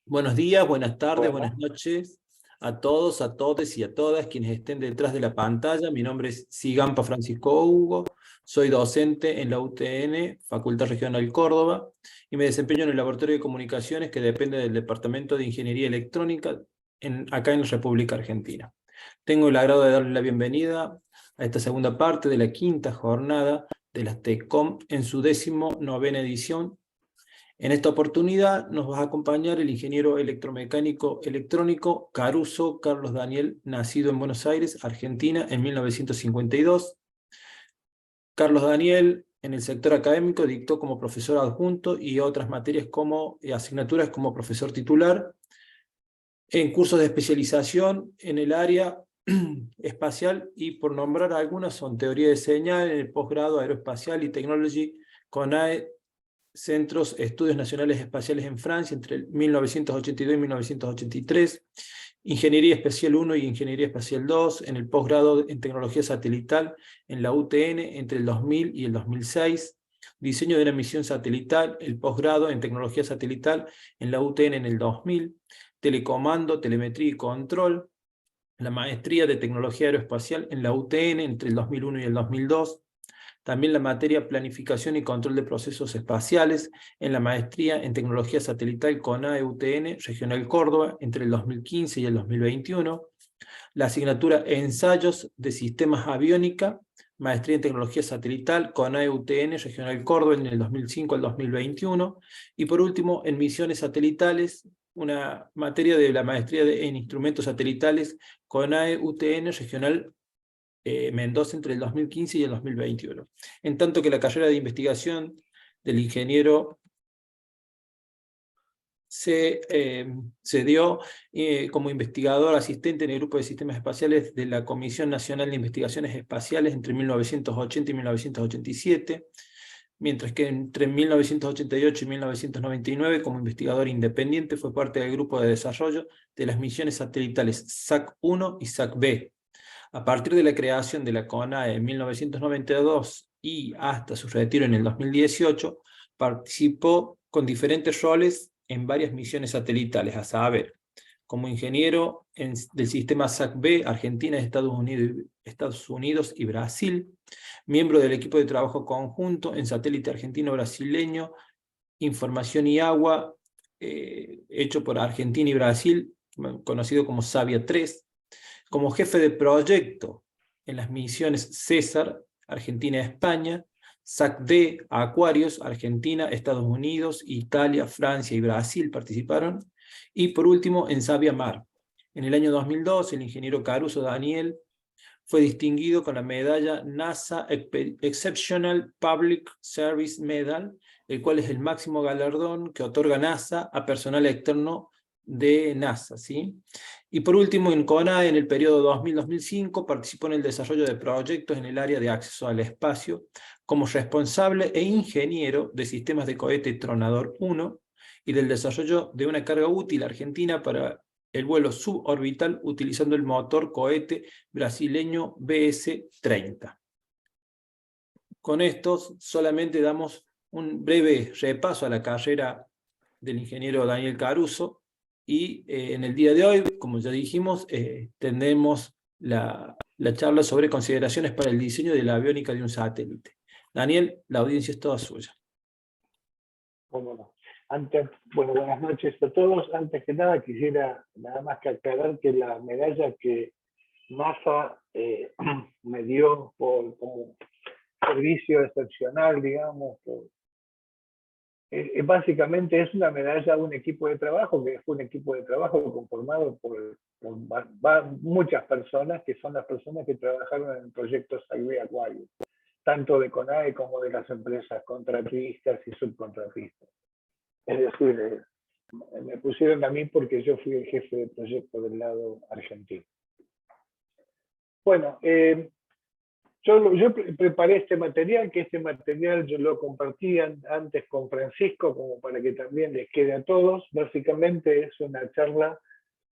Buenos días, buenas tardes, buenas Bueno, noches a todos, a todes y a todas quienes estén detrás de la pantalla. Mi nombre es Sigampa Francisco Hugo, soy docente en la UTN, Facultad Regional Córdoba, y me desempeño en el Laboratorio de Comunicaciones que depende del Departamento de Ingeniería Electrónica acá en la República Argentina. Tengo el agrado de darle la bienvenida a esta segunda parte de la quinta jornada de las TECOM en su 19ª edición. En esta oportunidad nos va a acompañar el ingeniero electromecánico electrónico Caruso Carlos Daniel, nacido en Buenos Aires, Argentina, en 1952. Carlos Daniel, en el sector académico, dictó como profesor adjunto y otras materias como asignaturas como profesor titular, en cursos de especialización en el área espacial, y por nombrar algunas son teoría de señal en el posgrado Aeroespacial y Technology CONAE, Centros Estudios Nacionales Espaciales en Francia entre 1982 y 1983, Ingeniería Espacial 1 y Ingeniería Espacial 2, en el posgrado en Tecnología Satelital en la UTN entre el 2000 y el 2006, Diseño de una misión satelital, el posgrado en Tecnología Satelital en la UTN en el 2000, Telecomando, Telemetría y Control, la maestría de Tecnología Aeroespacial en la UTN entre el 2001 y el 2002, también la materia Planificación y Control de Procesos Espaciales en la maestría en Tecnología Satelital CONAE-UTN Regional Córdoba entre el 2015 y el 2021. La asignatura Ensayos de Sistemas Aviónica, maestría en Tecnología Satelital CONAE-UTN Regional Córdoba en el 2005 al 2021. Y por último, en Misiones Satelitales, una materia de la maestría en Instrumentos Satelitales CONAE-UTN Regional Mendoza entre el 2015 y el 2021. En tanto que la carrera de investigación del ingeniero se dio como investigador asistente en el Grupo de Sistemas Espaciales de la Comisión Nacional de Investigaciones Espaciales entre 1980 y 1987, mientras que entre 1988 y 1999, como investigador independiente, fue parte del grupo de desarrollo de las misiones satelitales SAC-1 y SAC-B. A partir de la creación de la CONAE en 1992 y hasta su retiro en el 2018, participó con diferentes roles en varias misiones satelitales, a saber, como ingeniero del sistema SAC-B, Argentina, Estados Unidos y Brasil, miembro del equipo de trabajo conjunto en satélite argentino-brasileño, Información y Agua, hecho por Argentina y Brasil, conocido como Savia 3, como jefe de proyecto en las misiones César, Argentina-España, SAC-D, Aquarius, Argentina, Estados Unidos, Italia, Francia y Brasil participaron, y por último en Savia Mar. En el año 2002, el ingeniero Caruso Daniel fue distinguido con la medalla NASA Exceptional Public Service Medal, el cual es el máximo galardón que otorga NASA a personal externo de NASA, ¿sí? Y por último, en CONAE, en el periodo 2000-2005, participó en el desarrollo de proyectos en el área de acceso al espacio, como responsable e ingeniero de sistemas de cohete Tronador 1 y del desarrollo de una carga útil argentina para el vuelo suborbital utilizando el motor cohete brasileño BS-30. Con esto solamente damos un breve repaso a la carrera del ingeniero Daniel Caruso, y en el día de hoy, como ya dijimos, tendremos la charla sobre consideraciones para el diseño de la aviónica de un satélite. Daniel, la audiencia es toda suya. bueno. Buenas noches a todos. Antes que nada, quisiera nada más que aclarar que la medalla que NASA me dio como servicio excepcional, digamos, básicamente es una medalla a un equipo de trabajo, que fue un equipo de trabajo conformado por muchas personas, que son las personas que trabajaron en el proyecto SAC-B Aquarius, tanto de CONAE como de las empresas contratistas y subcontratistas. Es decir, me pusieron a mí porque yo fui el jefe de proyecto del lado argentino. Bueno, yo preparé este material, que este material yo lo compartí antes con Francisco, como para que también les quede a todos. Básicamente es una charla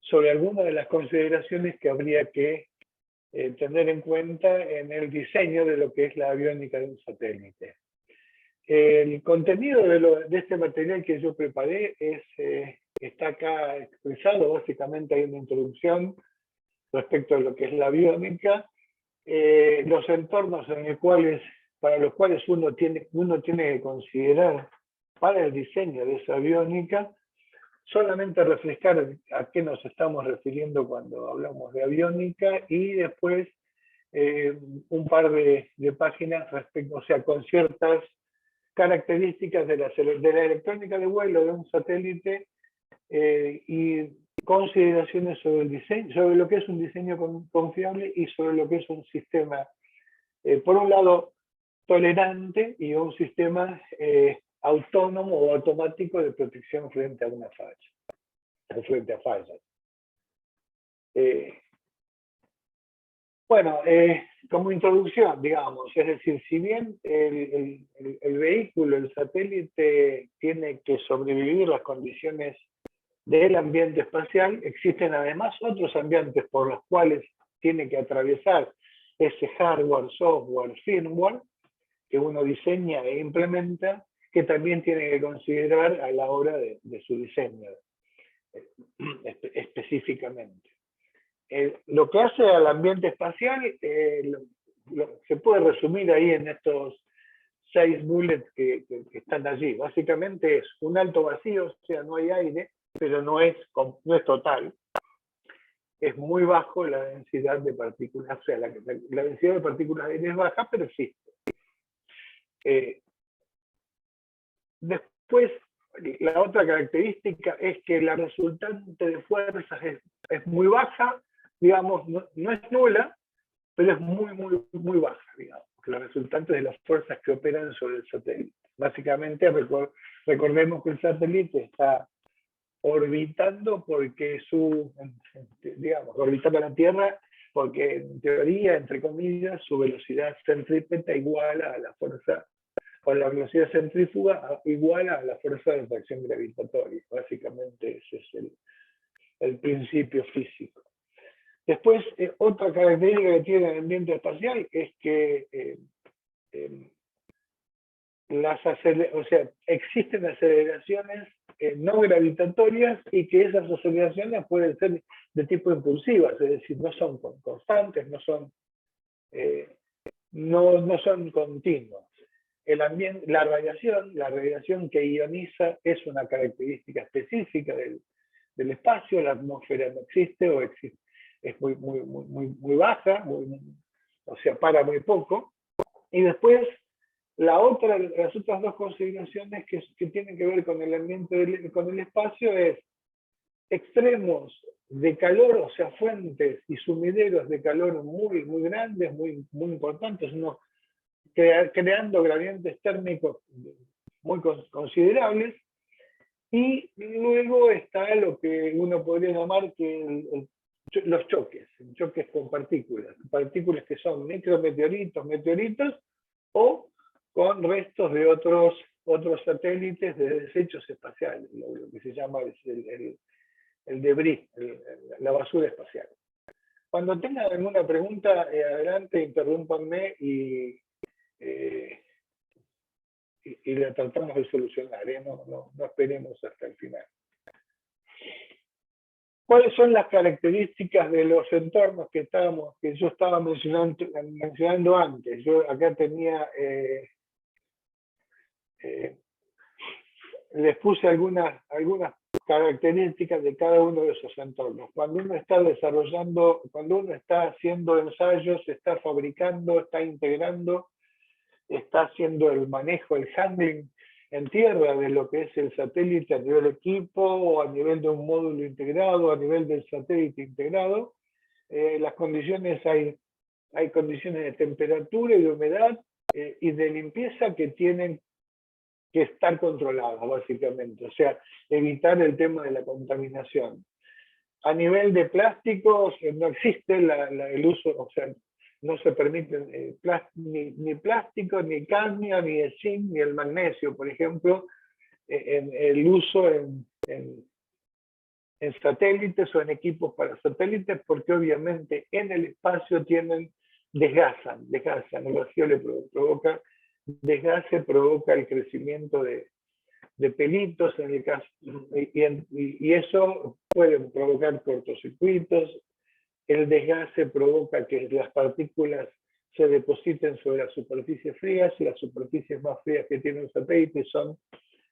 sobre algunas de las consideraciones que habría que tener en cuenta en el diseño de lo que es la aviónica de un satélite. El contenido de este material que yo preparé está acá expresado. Básicamente hay una introducción respecto a lo que es la aviónica, los entornos para los cuales uno tiene que considerar para el diseño de esa aviónica, solamente refrescar a qué nos estamos refiriendo cuando hablamos de aviónica, y después un par de páginas respecto, o sea, con ciertas características de la electrónica de vuelo de un satélite, y consideraciones sobre el diseño, sobre lo que es un diseño confiable y sobre lo que es un sistema, por un lado, tolerante, y un sistema autónomo o automático de protección frente a una falla, frente a fallas. Bueno, como introducción, digamos, es decir, si bien el vehículo, el satélite, tiene que sobrevivir las condiciones del ambiente espacial, existen además otros ambientes por los cuales tiene que atravesar ese hardware, software, firmware, que uno diseña e implementa, que también tiene que considerar a la hora de su diseño, específicamente. Lo que hace al ambiente espacial se puede resumir ahí en estos 6 bullets que están allí. Básicamente es un alto vacío, o sea, no hay aire, pero no es total. Es muy bajo la densidad de partículas, o sea, la densidad de partículas de aire es baja, pero existe. Después, la otra característica es que la resultante de fuerzas es muy baja, digamos, no es nula, pero es muy baja, digamos, la resultante de las fuerzas que operan sobre el satélite. Básicamente, recordemos que el satélite está orbitando orbitando la Tierra, porque en teoría, entre comillas, su velocidad centrípeta igual a la fuerza, o la velocidad centrífuga igual a la fuerza de atracción gravitatoria. Básicamente ese es el principio físico. Después, otra característica que tiene el ambiente espacial es que existen aceleraciones no gravitatorias, y que esas aceleraciones pueden ser de tipo impulsivas, es decir, no son constantes, no son continuas. La radiación que ioniza es una característica específica del espacio. La atmósfera no existe, o existe, es muy baja, o sea, para muy poco. Y después, las otras 2 consideraciones que tienen que ver con el ambiente, con el espacio, es extremos de calor, o sea, fuentes y sumideros de calor muy grandes, muy importantes, creando gradientes térmicos muy considerables. Y luego está lo que uno podría llamar los choques con partículas que son micrometeoritos, meteoritos, o con restos de otros satélites de desechos espaciales, lo que se llama el debris, la basura espacial. Cuando tengan alguna pregunta, adelante, interrúmpanme y la tratamos de solucionar, no esperemos hasta el final. ¿Cuáles son las características de los entornos que yo estaba mencionando antes? Yo acá tenía, les puse algunas características de cada uno de esos entornos. Cuando uno está haciendo ensayos, está fabricando, está integrando, está haciendo el manejo, el handling en tierra de lo que es el satélite a nivel equipo, o a nivel de un módulo integrado, a nivel del satélite integrado. Las condiciones, hay condiciones de temperatura y de humedad y de limpieza que tienen que estar controladas, básicamente. O sea, evitar el tema de la contaminación. A nivel de plásticos, no existe el uso, o sea, no se permiten ni plástico, ni cadmio, ni el zinc, ni el magnesio, por ejemplo, el uso en satélites o en equipos para satélites, porque obviamente en el espacio desgasan, el vacío le provoca desgaste, provoca el crecimiento de de pelitos en el caso, y eso puede provocar cortocircuitos. El desgaste provoca que las partículas se depositen sobre las superficies frías, y las superficies más frías que tiene un satélite son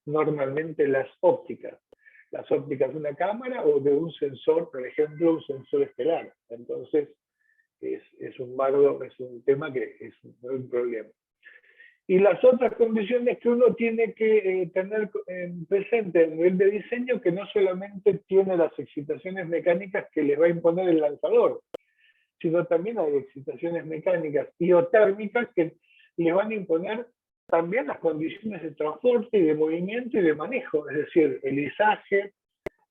normalmente las ópticas de una cámara o de un sensor, por ejemplo, un sensor estelar. Entonces, es un tema que es un problema. Y las otras condiciones que uno tiene que tener presente a nivel de diseño, que no solamente tiene las excitaciones mecánicas que le va a imponer el lanzador, sino también hay excitaciones mecánicas biotérmicas que le van a imponer también las condiciones de transporte y de movimiento y de manejo, es decir, el izaje,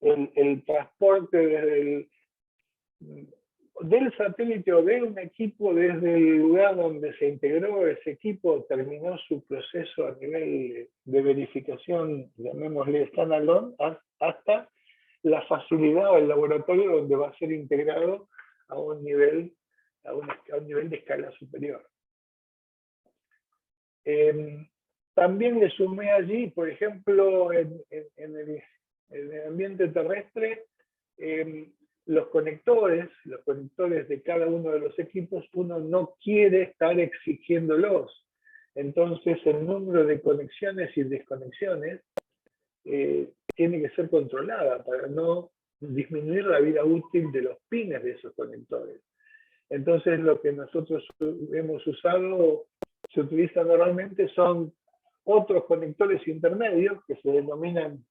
el transporte del satélite o de un equipo desde el lugar donde se integró ese equipo, terminó su proceso a nivel de verificación, llamémosle standalone, hasta la facilidad o el laboratorio donde va a ser integrado a un nivel de escala superior. También le sumé allí, por ejemplo, en el ambiente terrestre, los conectores de cada uno de los equipos, uno no quiere estar exigiéndolos. Entonces, el número de conexiones y desconexiones tiene que ser controlada para no disminuir la vida útil de los pines de esos conectores. Entonces, lo que nosotros hemos usado, se utiliza normalmente, son otros conectores intermedios que se denominan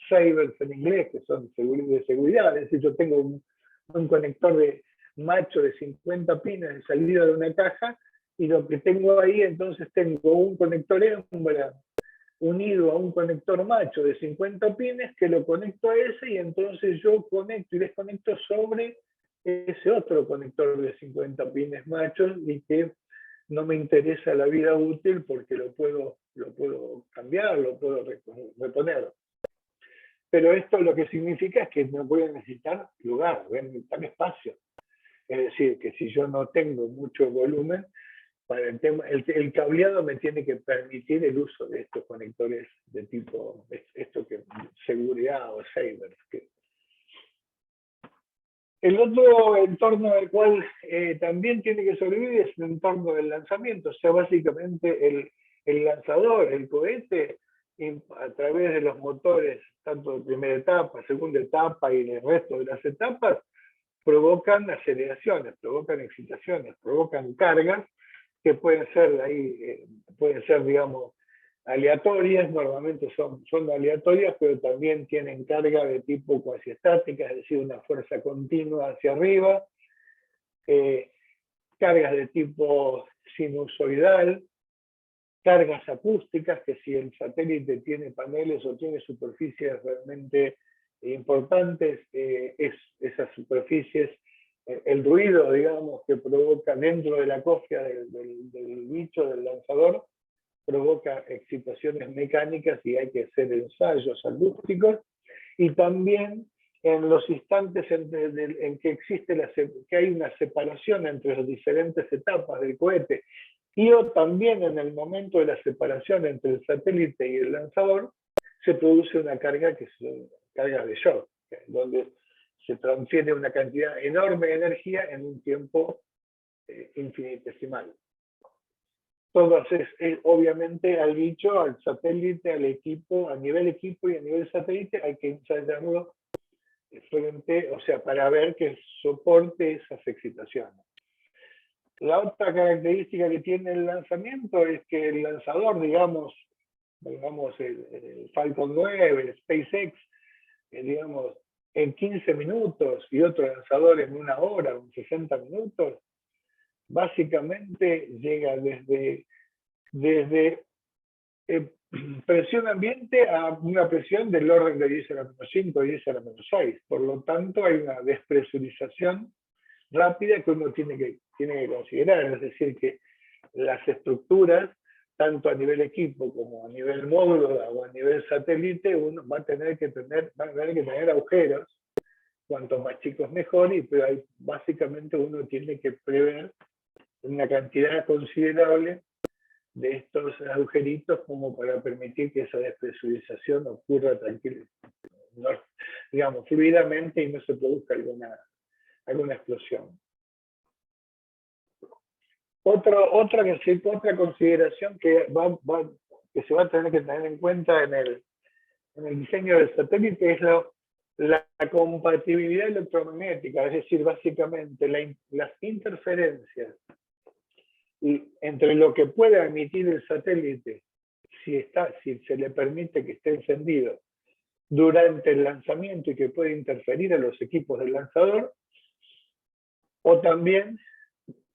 sabers en inglés, que son de seguridad. Es decir, yo tengo un conector de macho de 50 pines de salida de una caja, y lo que tengo ahí, entonces tengo un conector hembra unido a un conector macho de 50 pines, que lo conecto a ese, y entonces yo conecto y desconecto sobre ese otro conector de 50 pines machos, y que no me interesa la vida útil porque lo puedo cambiar, lo puedo reponer. Pero esto lo que significa es que no voy a necesitar lugar, voy a necesitar espacio. Es decir, que si yo no tengo mucho volumen, para el cableado me tiene que permitir el uso de estos conectores de tipo, seguridad o sabers. El otro entorno al cual también tiene que sobrevivir es el entorno del lanzamiento. O sea, básicamente el lanzador, el cohete, a través de los motores, tanto de primera etapa, segunda etapa y el resto de las etapas, provocan aceleraciones, provocan excitaciones, provocan cargas que pueden ser, digamos, aleatorias. Normalmente son aleatorias, pero también tienen carga de tipo cuasi estática, es decir, una fuerza continua hacia arriba, cargas de tipo sinusoidal, cargas acústicas, que si el satélite tiene paneles o tiene superficies realmente importantes, esas superficies, el ruido, digamos, que provoca dentro de la cofia del bicho, del lanzador, provoca excitaciones mecánicas y hay que hacer ensayos acústicos. Y también en los instantes en que que hay una separación entre las diferentes etapas del cohete, y también en el momento de la separación entre el satélite y el lanzador, se produce una carga que son cargas de shock, donde se transfiere una cantidad enorme de energía en un tiempo infinitesimal. Todo es obviamente al bicho, al satélite, al equipo, a nivel equipo y a nivel satélite, hay que ensayarlo para ver que soporte esas excitaciones. La otra característica que tiene el lanzamiento es que el lanzador, digamos el Falcon 9, el SpaceX, digamos, en 15 minutos, y otro lanzador en 1 hora, en 60 minutos, básicamente llega desde presión ambiente a una presión del orden de 10 a la menos 5, 10 a la menos 6. Por lo tanto, hay una despresurización rápida que uno tiene que considerar. Es decir, que las estructuras, tanto a nivel equipo como a nivel módulo o a nivel satélite, uno va a tener que tener agujeros, cuanto más chicos mejor, pero básicamente uno tiene que prever una cantidad considerable de estos agujeritos como para permitir que esa despresurización ocurra tranquila, no, digamos, fluidamente y no se produzca alguna explosión. Otra consideración que se va a tener que tener en cuenta en el diseño del satélite es la compatibilidad electromagnética, es decir, básicamente las interferencias entre lo que pueda emitir el satélite, si se le permite que esté encendido durante el lanzamiento y que puede interferir a los equipos del lanzador, o también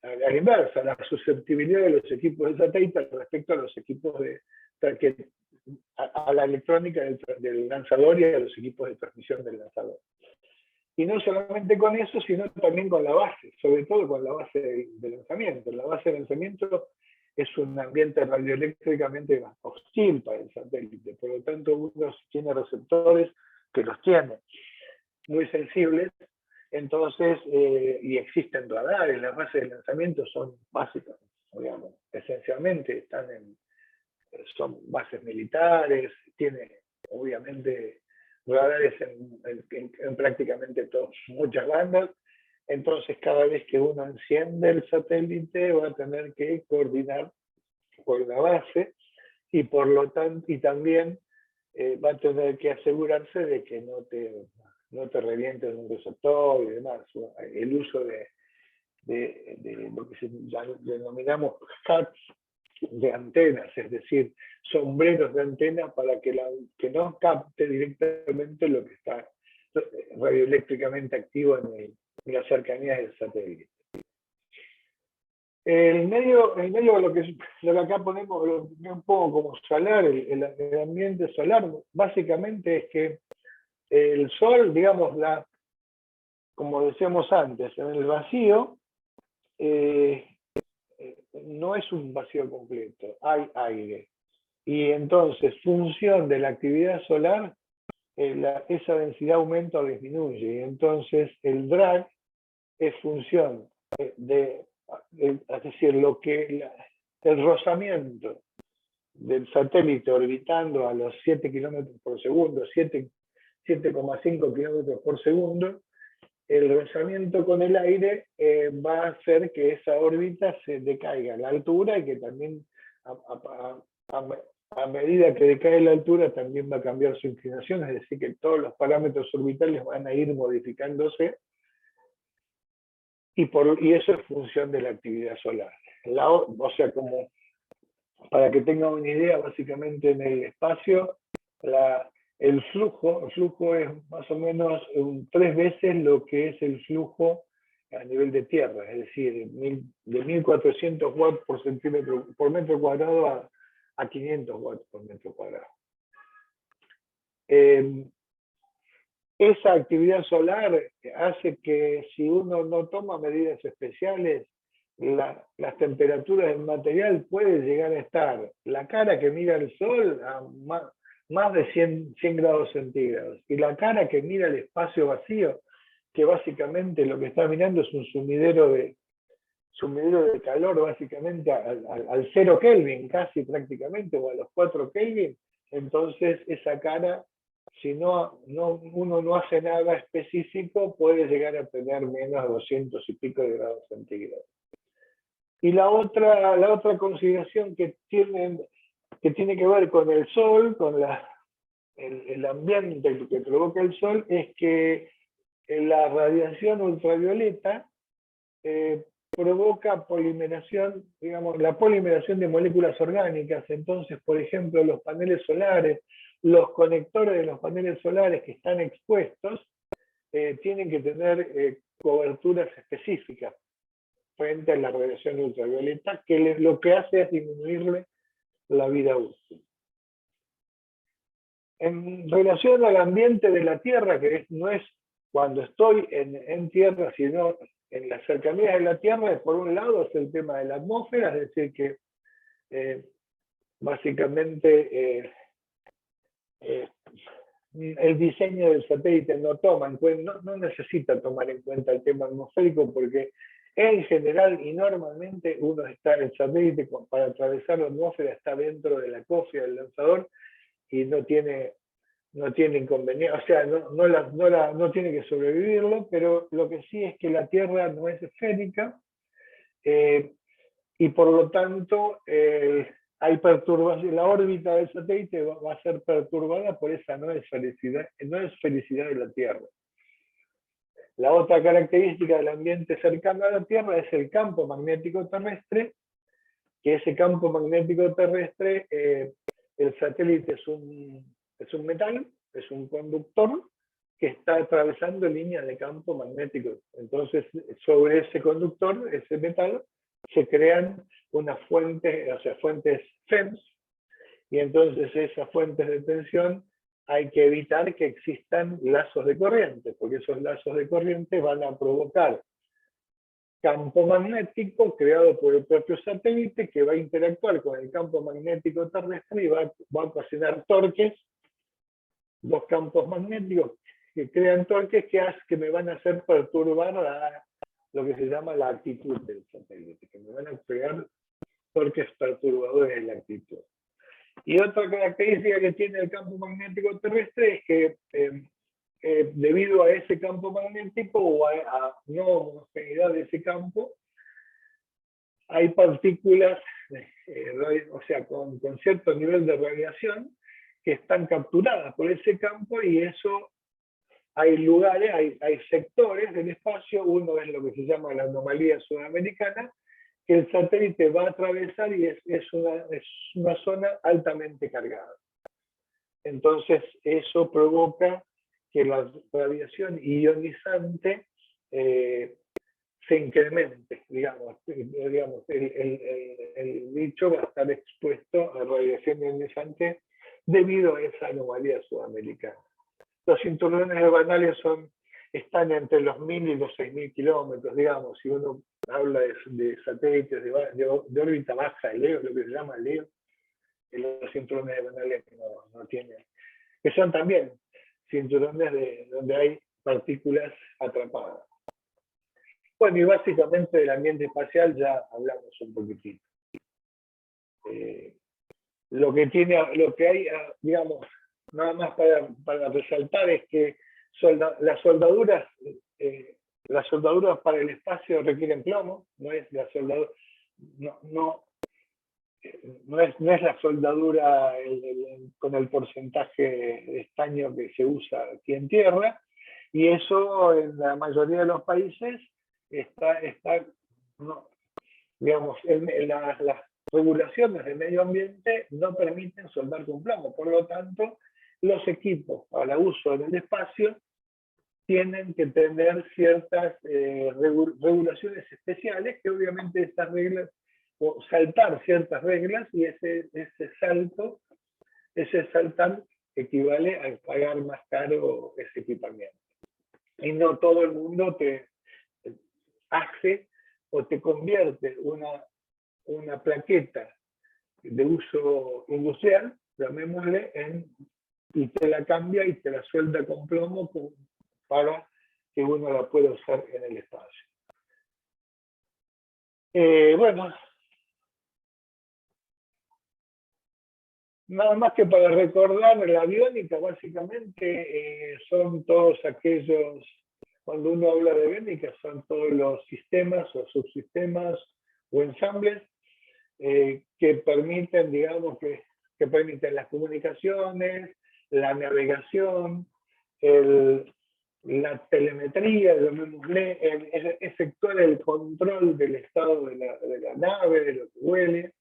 a la inversa, la susceptibilidad de los equipos de satélite respecto a los equipos a la electrónica del lanzador y a los equipos de transmisión del lanzador. Y no solamente con eso, sino también con la base, sobre todo con la base de lanzamiento. La base de lanzamiento es un ambiente radioeléctricamente hostil para el satélite, por lo tanto uno tiene receptores que los tiene muy sensibles, entonces, y existen radares, las bases de lanzamiento son básicas, digamos, esencialmente son bases militares, tiene obviamente radares en prácticamente muchas bandas, entonces cada vez que uno enciende el satélite va a tener que coordinar con la base y por lo tanto, y también va a tener que asegurarse de que no te revientes un receptor y demás. El uso de lo que denominamos hats de antenas, es decir, sombreros de antena para que no capte directamente lo que está radioeléctricamente activo en las cercanías del satélite. El medio lo que acá ponemos un poco como solar, el ambiente solar, básicamente es que el Sol, digamos, como decíamos antes, en el vacío, no es un vacío completo, hay aire. Y entonces, función de la actividad solar, esa densidad aumenta o disminuye. Y entonces, el drag es función es decir, el rozamiento del satélite orbitando a los 7 kilómetros por segundo, 7,5 kilómetros por segundo, el rozamiento con el aire va a hacer que esa órbita se decaiga a la altura y que también a medida que decae la altura también va a cambiar su inclinación, es decir, que todos los parámetros orbitales van a ir modificándose y eso es función de la actividad solar. O sea, como para que tengan una idea, básicamente en el espacio, el flujo es más o menos 3 veces lo que es el flujo a nivel de tierra, es decir, de 1400 watts por metro cuadrado a 500 watts por metro cuadrado. Esa actividad solar hace que si uno no toma medidas especiales, las temperaturas del material pueden llegar a estar la cara que mira el sol a más de 100 grados centígrados y la cara que mira el espacio vacío, que básicamente lo que está mirando es un sumidero de calor básicamente al 0 Kelvin, casi prácticamente, o a los 4 Kelvin, entonces esa cara, si uno no hace nada específico, puede llegar a tener menos de 200 y pico de grados centígrados. Y la otra consideración que tiene que ver con el Sol, con el ambiente que provoca el Sol, es que la radiación ultravioleta provoca polimeración, digamos, la polimeración de moléculas orgánicas. Entonces, por ejemplo, los paneles solares, los conectores de los paneles solares que están expuestos, tienen que tener coberturas específicas frente a la radiación ultravioleta, que lo que hace es disminuirle la vida útil. En relación al ambiente de la Tierra, que no es cuando estoy en Tierra, sino en las cercanías de la Tierra, por un lado es el tema de la atmósfera, es decir, que básicamente el diseño del satélite no necesita tomar en cuenta el tema atmosférico porque En general y normalmente el satélite para atravesar la atmósfera está dentro de la cofia del lanzador y no tiene inconveniente, o sea, no tiene que sobrevivirlo, pero lo que sí es que la Tierra no es esférica y por lo tanto hay perturbación, la órbita del satélite va a ser perturbada por esa no esfericidad de la Tierra. La otra característica del ambiente cercano a la Tierra es el campo magnético terrestre, que ese campo magnético terrestre, el satélite es un metal, es un conductor que está atravesando líneas de campo magnético. Entonces, sobre ese conductor, ese metal, se crean unas fuentes, o sea, fuentes FEMS, y entonces esas fuentes de tensión hay que evitar que existan lazos de corriente, porque esos lazos de corriente van a provocar campo magnético creado por el propio satélite que va a interactuar con el campo magnético terrestre y va a ocasionar torques, dos campos magnéticos que crean torques que me van a hacer perturbar lo que se llama la actitud del satélite, que me van a crear torques perturbadores de la actitud. Y otra característica que tiene el campo magnético terrestre es que debido a ese campo magnético o a no homogeneidad de ese campo, hay partículas, o sea, con cierto nivel de radiación que están capturadas por ese campo y eso hay lugares, hay sectores del espacio, uno es lo que se llama la anomalía sudamericana, que el satélite va a atravesar y es una zona altamente cargada. Entonces eso provoca que la radiación ionizante se incremente, digamos el bicho va a estar expuesto a radiación ionizante debido a esa anomalía sudamericana. Los cinturones de Van están entre los 1000 y los 6000 kilómetros, digamos, si uno habla de satélites de órbita baja, LEO, lo que se llama LEO, los cinturones de Van no tienen, que son también cinturones donde hay partículas atrapadas. Bueno, y básicamente del ambiente espacial ya hablamos un poquitito. Lo que hay, digamos, nada más para resaltar es que las soldaduras para el espacio requieren plomo, no es la soldadura, no es la soldadura con el porcentaje de estaño que se usa aquí en tierra, y eso en la mayoría de los países está digamos, las regulaciones de medio ambiente no permiten soldar con plomo, por lo tanto, los equipos para uso en el espacio tienen que tener ciertas regulaciones especiales, que obviamente estas reglas, o saltar ciertas reglas, y ese saltar equivale a pagar más caro ese equipamiento. Y no todo el mundo te hace o te convierte una plaqueta de uso industrial, llamémosle, y te la cambia y te la suelda con plomo para que uno la pueda usar en el espacio. Bueno, nada más que para recordar, la aviónica básicamente son todos aquellos, cuando uno habla de aviónica, son todos los sistemas o subsistemas o ensambles que permiten, digamos, que permiten las comunicaciones, la navegación, la telemetría, efectuar el control del estado de la nave, de lo que huele.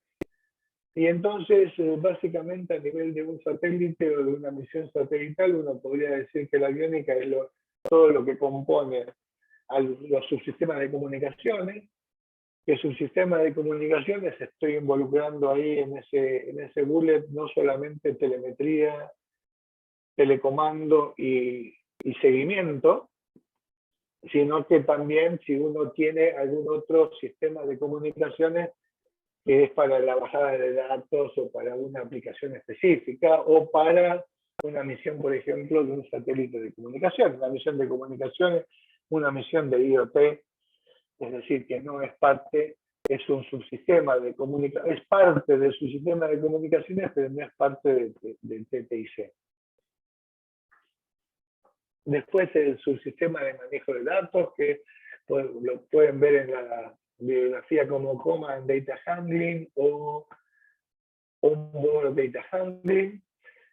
Y entonces, básicamente, a nivel de un satélite o de una misión satelital, uno podría decir que la aviónica es todo lo que compone a los subsistemas de comunicaciones, que subsistemas de comunicaciones estoy involucrando ahí en ese bullet no solamente telemetría, telecomando y seguimiento, sino que también si uno tiene algún otro sistema de comunicaciones que es para la bajada de datos o para una aplicación específica o para una misión, por ejemplo, de un satélite de comunicación, una misión de comunicaciones, una misión de IoT, es decir, que no es parte, es un subsistema de comunicaciones, es parte del subsistema de comunicaciones, pero no es parte del TTIC. Después el subsistema de manejo de datos, que lo pueden ver en la bibliografía como Command Data Handling o Onboard Data Handling.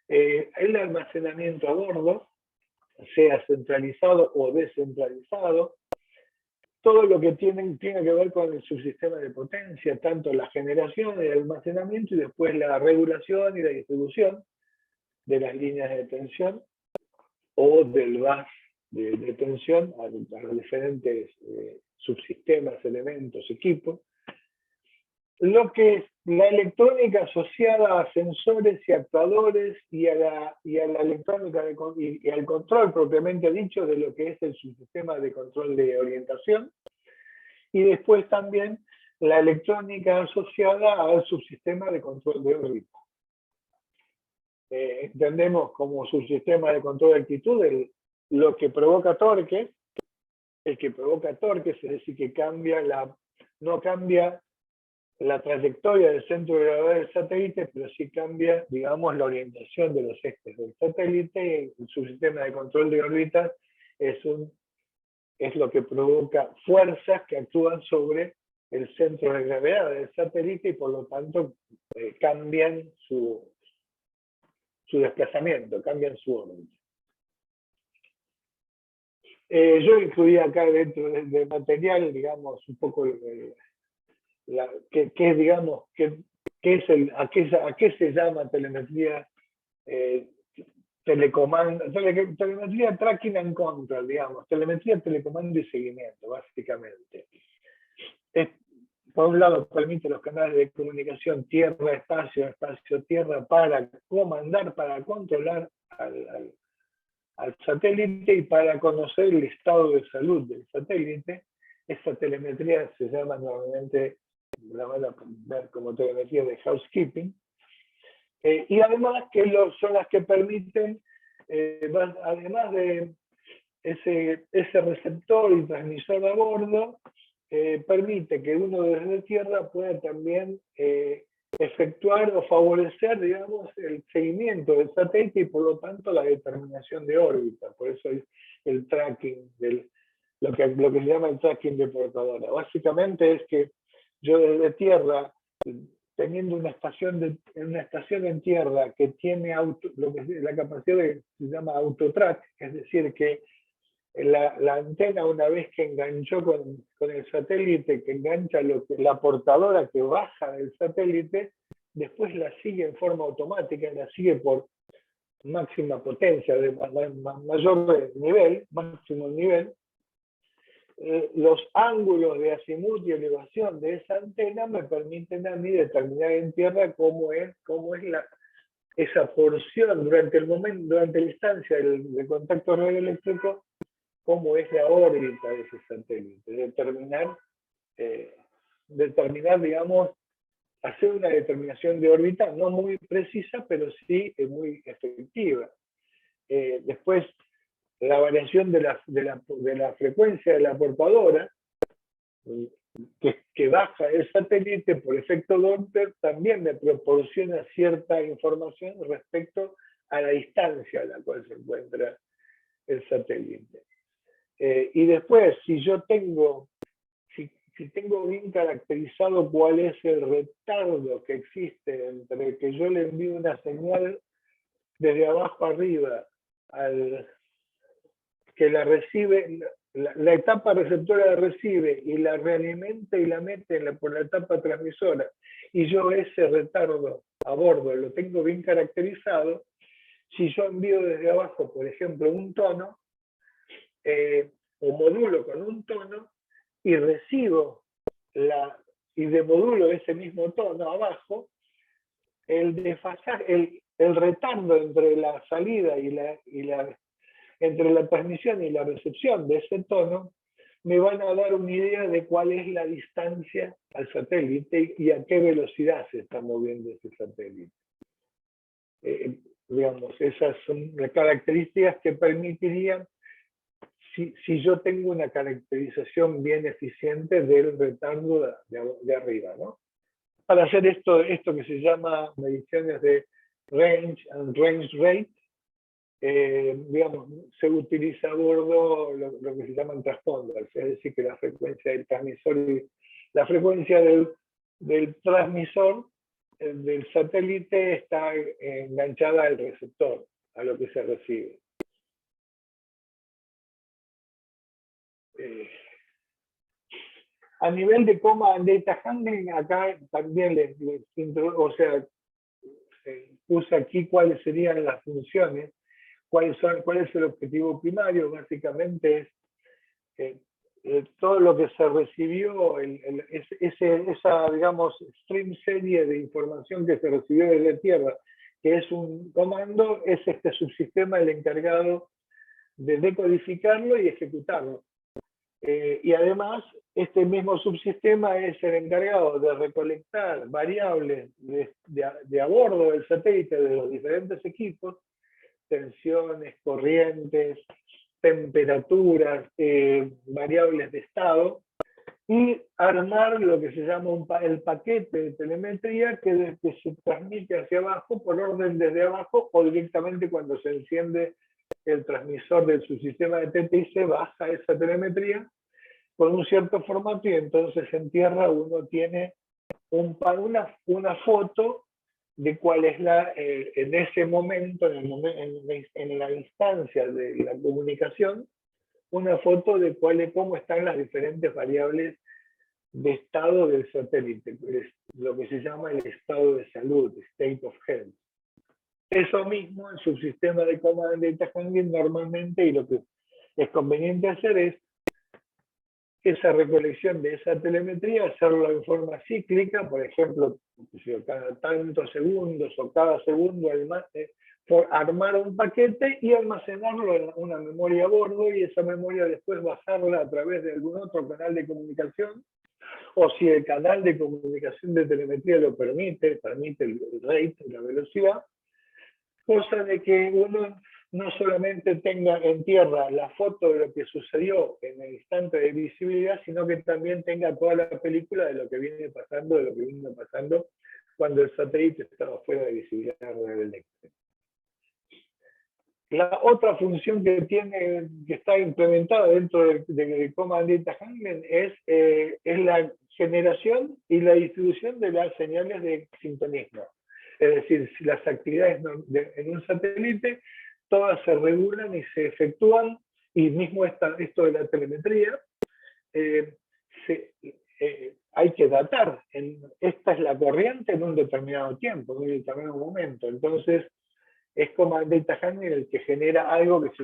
El almacenamiento a bordo, sea centralizado o descentralizado, todo lo que tiene que ver con el subsistema de potencia, tanto la generación, el almacenamiento y después la regulación y la distribución de las líneas de tensión o del bus de tensión a los diferentes subsistemas, elementos, equipos. Lo que es la electrónica asociada a sensores y actuadores y a la electrónica y al control propiamente dicho de lo que es el subsistema de control de orientación, y después también la electrónica asociada al subsistema de control de órbita. Entendemos como subsistema de control de altitud lo que provoca torque, el que provoca torque, es decir, que no cambia la trayectoria del centro de gravedad del satélite, pero sí cambia, digamos, la orientación de los ejes del satélite. El subsistema de control de órbitas es lo que provoca fuerzas que actúan sobre el centro de gravedad del satélite y por lo tanto cambian su desplazamiento, cambian su órbita. Yo incluí acá dentro del material, digamos, un poco a qué se llama telemetría telemetría tracking and control, digamos, telemetría, telecomando y seguimiento, básicamente. Por un lado, permite los canales de comunicación tierra-espacio, espacio-tierra para comandar, para controlar al satélite y para conocer el estado de salud del satélite. Esa telemetría se llama normalmente, la van a ver como telemetría de housekeeping. Y además que son las que permiten, además de ese receptor y transmisor a bordo, permite que uno desde tierra pueda también efectuar o favorecer, digamos, el seguimiento del satélite y por lo tanto la determinación de órbita. Por eso es el tracking, lo que se llama el tracking de portadora. Básicamente es que yo desde tierra, teniendo una estación en tierra que tiene la capacidad se llama autotrack, es decir, que la antena, una vez que enganchó con el satélite, que engancha la portadora que baja del satélite, después la sigue en forma automática, la sigue por máxima potencia, de mayor nivel, máximo nivel. Los ángulos de azimut y elevación de esa antena me permiten a mí determinar en tierra cómo es esa porción durante la instancia del contacto radioeléctrico, cómo es la órbita de ese satélite. Determinar, digamos, hacer una determinación de órbita no muy precisa, pero sí muy efectiva. Después, la variación de la frecuencia de la portadora, que baja el satélite por efecto Doppler, también me proporciona cierta información respecto a la distancia a la cual se encuentra el satélite. Y después, si tengo bien caracterizado cuál es el retardo que existe entre que yo le envío una señal desde abajo arriba que la recibe, la etapa receptora la recibe y la realimenta y la mete por la etapa transmisora, y yo ese retardo a bordo lo tengo bien caracterizado, si yo envío desde abajo, por ejemplo, un tono, o modulo con un tono, y recibo y demodulo ese mismo tono abajo, el desfasaje, el retardo entre la salida entre la transmisión y la recepción de ese tono, me van a dar una idea de cuál es la distancia al satélite y a qué velocidad se está moviendo ese satélite. Digamos, esas son las características que permitirían si yo tengo una caracterización bien eficiente del retardo de arriba, ¿no? Para hacer esto que se llama mediciones de range and range rate, digamos, se utiliza a bordo lo que se llaman transponders, es decir, que la frecuencia del transmisor y la frecuencia del transmisor del satélite está enganchada al receptor, a lo que se recibe. A nivel de Command and Data Handling, acá también puse aquí cuáles serían las funciones, cuál es el objetivo primario. Básicamente es todo lo que se recibió, esa, digamos, stream serie de información que se recibió desde Tierra, que es un comando, es este subsistema el encargado de decodificarlo y ejecutarlo. Y además, este mismo subsistema es el encargado de recolectar variables de a bordo del satélite de los diferentes equipos, tensiones, corrientes, temperaturas, variables de estado, y armar lo que se llama el paquete de telemetría que se transmite hacia abajo por orden desde abajo, o directamente cuando se enciende el transmisor del subsistema de TTI se baja esa telemetría con un cierto formato, y entonces en tierra uno tiene una foto de cuál es en ese momento, en la instancia de la comunicación, una foto de cómo están las diferentes variables de estado del satélite, lo que se llama el estado de salud, state of health. Eso mismo, el subsistema de Command and Data Handling normalmente, y lo que es conveniente hacer es esa recolección de esa telemetría, hacerlo en forma cíclica, por ejemplo, cada tantos segundos o cada segundo, armar un paquete y almacenarlo en una memoria a bordo, y esa memoria después bajarla a través de algún otro canal de comunicación, o si el canal de comunicación de telemetría lo permite el rate, la velocidad, cosa de que uno no solamente tenga en tierra la foto de lo que sucedió en el instante de visibilidad, sino que también tenga toda la película de lo que viene pasando, cuando el satélite estaba fuera de visibilidad radioeléctrica. La otra función que está implementada dentro de Command and Data Handling es la generación y la distribución de las señales de sintonismo. Es decir, si las actividades en un satélite, todas se regulan y se efectúan, y mismo esto de la telemetría, hay que datar. Esta es la corriente en un determinado tiempo, en un determinado momento. Entonces, es Command and Data Handling el que genera algo que se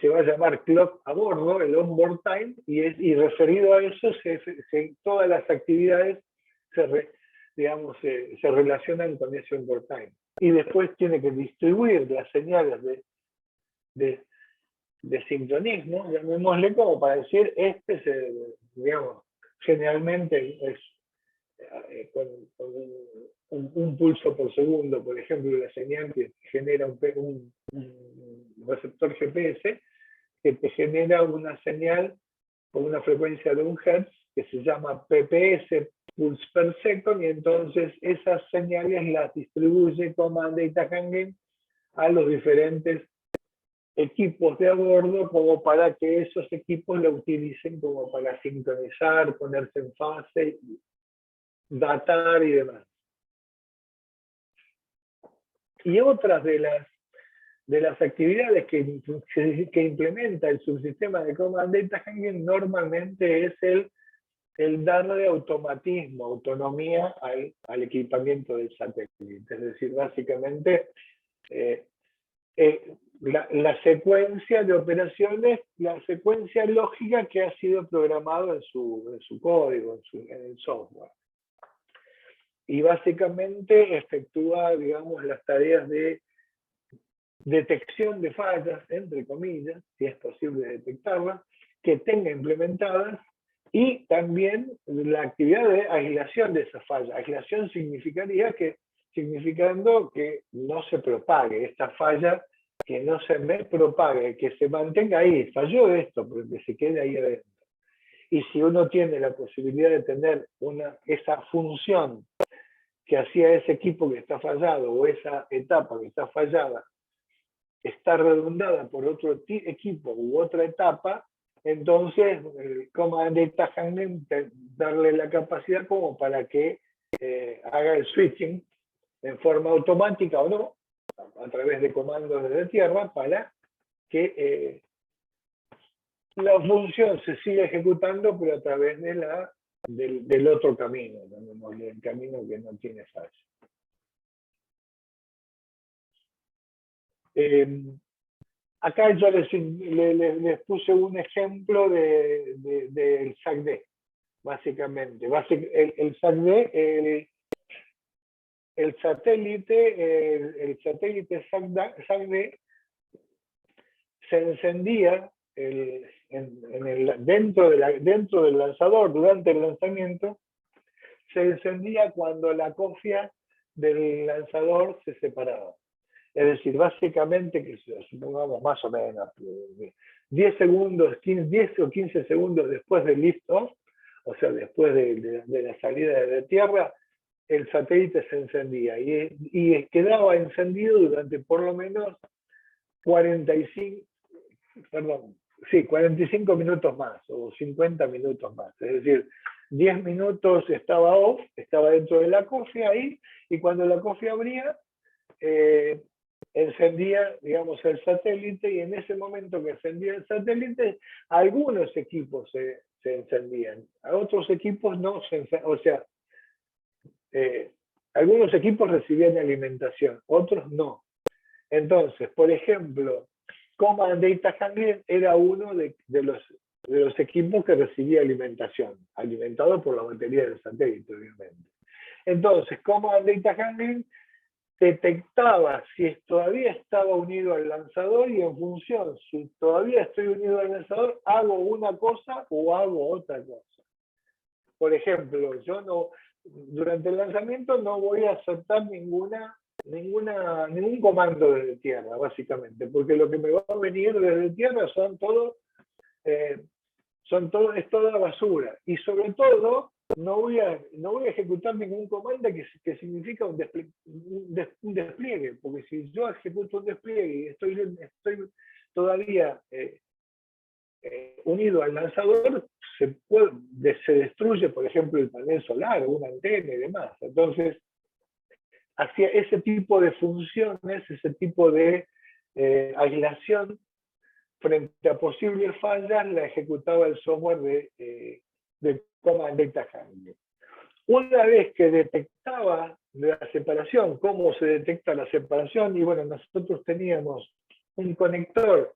va a llamar clock a bordo, el onboard time, y referido a eso, todas las actividades se relacionan con ese onboard time. Y después tiene que distribuir las señales de sincronismo, llamémosle, como para decir, generalmente es con un pulso por segundo, por ejemplo, la señal que genera un receptor GPS, que te genera una señal con una frecuencia de 1 Hz, que se llama PPS, pulse per second, y entonces esas señales las distribuye Command and Data Handling a los diferentes equipos de a bordo, como para que esos equipos lo utilicen como para sincronizar, ponerse en fase, datar y demás. Y otras de las actividades que implementa el subsistema de Command and Data Handling normalmente es el darle automatismo, autonomía al equipamiento del satélite. Es decir, básicamente la secuencia de operaciones, la secuencia lógica que ha sido programado en su código, en el software. Y básicamente efectúa, digamos, las tareas de detección de fallas, entre comillas, si es posible detectarlas, que tenga implementadas, y también la actividad de aislación de esas fallas. Aislación significando que no se propague esta falla que no se me propague, que se mantenga ahí. Falló esto, pero que se quede ahí adentro. Y si uno tiene la posibilidad de tener esa función que hacía ese equipo que está fallado, o esa etapa que está fallada, está redundada por otro equipo u otra etapa, entonces el command data handling darle la capacidad como para que haga el switching en forma automática o no, a través de comandos desde tierra, para que la función se siga ejecutando, pero a través de del otro camino, el camino que no tiene falla. Acá yo les puse un ejemplo del SACD, básicamente. El SACD, el satélite SACD se encendía dentro del lanzador, durante el lanzamiento, se encendía cuando la cofia del lanzador se separaba. Es decir, básicamente, que supongamos más o menos 10 segundos, 10 o 15 segundos después del lift-off, o sea, después de la salida de tierra, el satélite se encendía y quedaba encendido durante por lo menos 45 minutos más o 50 minutos más. Es decir, 10 minutos estaba off, estaba dentro de la cofia ahí, y cuando la cofia abría, encendía, digamos, el satélite, y en ese momento que encendía el satélite, algunos equipos se encendían, a otros equipos no se encendían, o sea, algunos equipos recibían alimentación, otros no. Entonces, por ejemplo, Command Data Handling era uno de los equipos que recibía alimentación, alimentado por la batería del satélite, obviamente. Entonces, Command Data Handling detectaba si todavía estaba unido al lanzador, y en función, si todavía estoy unido al lanzador, hago una cosa o hago otra cosa. Por ejemplo, yo durante el lanzamiento no voy a aceptar ningún comando desde tierra, básicamente, porque lo que me va a venir desde tierra es toda basura. Y sobre todo, no voy a ejecutar ningún comando que significa un despliegue, porque si yo ejecuto un despliegue y estoy todavía unido al lanzador, se destruye, por ejemplo, el panel solar, una antena y demás. Entonces, hacia ese tipo de funciones, ese tipo de aislación frente a posibles fallas, la ejecutaba el software de Command Data Handling. Una vez que detectaba la separación, cómo se detecta la separación, y bueno, nosotros teníamos un conector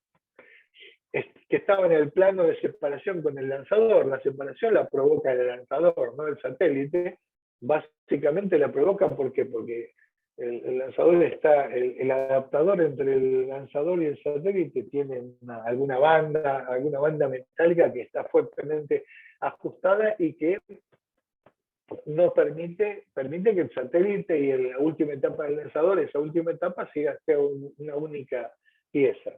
que estaba en el plano de separación con el lanzador. La separación la provoca el lanzador, no el satélite. Básicamente la provoca porque el lanzador el adaptador entre el lanzador y el satélite tiene alguna banda metálica que está fuertemente ajustada y que no permite que el satélite y la última etapa del lanzador, esa última etapa, sea una única pieza.